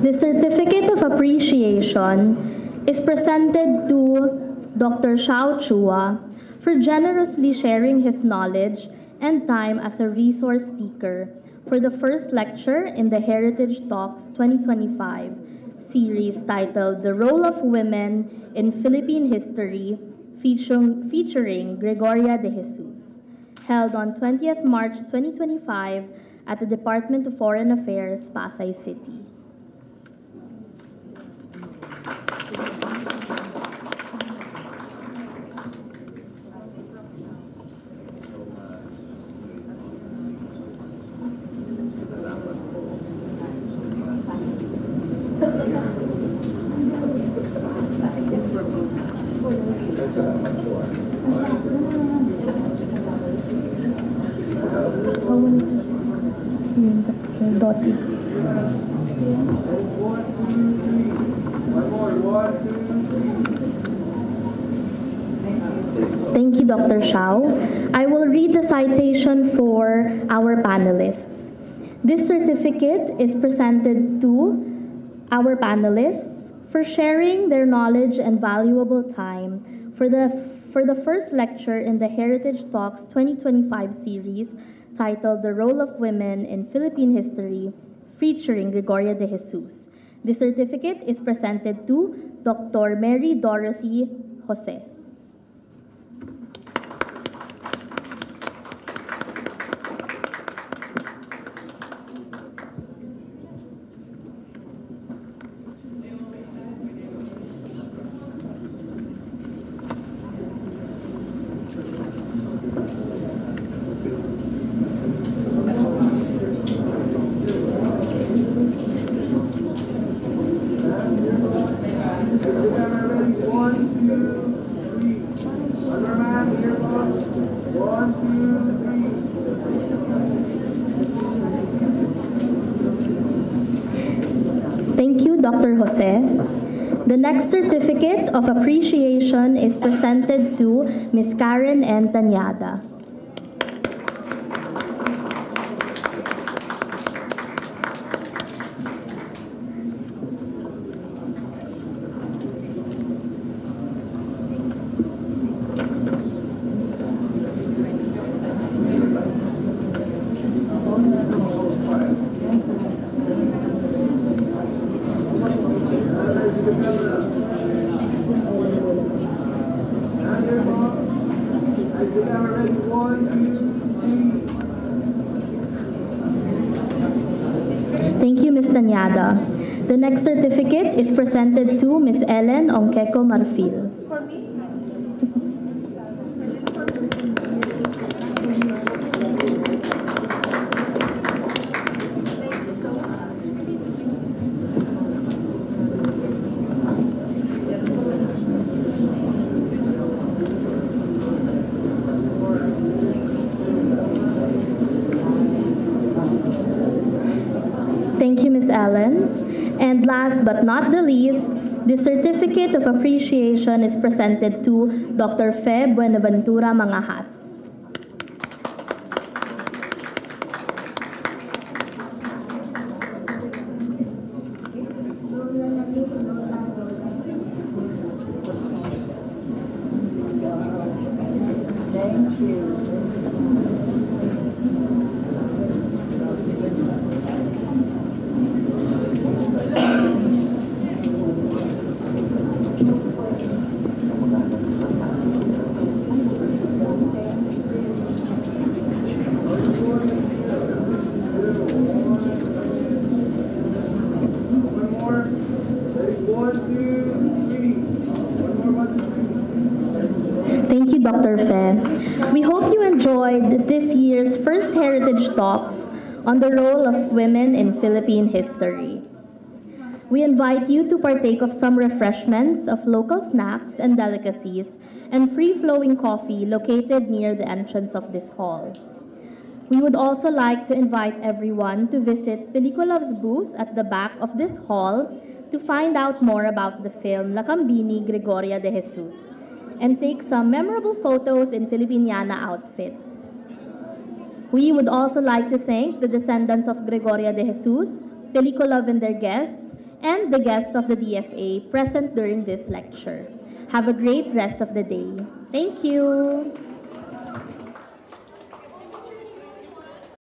The Certificate of Appreciation is presented to Dr. Xiao Chua for generously sharing his knowledge and time as a resource speaker for the first lecture in the Heritage Talks 2025 series titled The Role of Women in Philippine History, featuring Gregoria de Jesus, held on 20th March 2025 at the Department of Foreign Affairs, Pasay City. Thank Thank you, Dr. Shao. I will read the citation for our panelists. This certificate is presented to our panelists for sharing their knowledge and valuable time for the first lecture in the Heritage Talks 2025 series titled The Role of Women in Philippine History, featuring Gregoria de Jesus. The certificate is presented to Dr. Mary Dorothy Jose. Thank you, Dr. Jose. The next certificate of appreciation is presented to Ms. Karen N. Tanyada. Thank you, Ms. Tanyada. The next certificate is presented to Ms. Ellen Ongkeko Marfil. Thank you, Ms. Ellen. And last but not the least, the certificate of appreciation is presented to Dr. Fe Buenaventura Mangahas. Thank you. Thank you, Dr. Fe. We hope you enjoyed this year's first Heritage Talks on the role of women in Philippine history. We invite you to partake of some refreshments of local snacks and delicacies and free-flowing coffee located near the entrance of this hall. We would also like to invite everyone to visit Peliculov's booth at the back of this hall to find out more about the film Lakambini, Gregoria de Jesus, and take some memorable photos in Filipiniana outfits. We would also like to thank the descendants of Gregoria de Jesus, Peliculov and their guests, and the guests of the DFA present during this lecture. Have a great rest of the day. Thank you.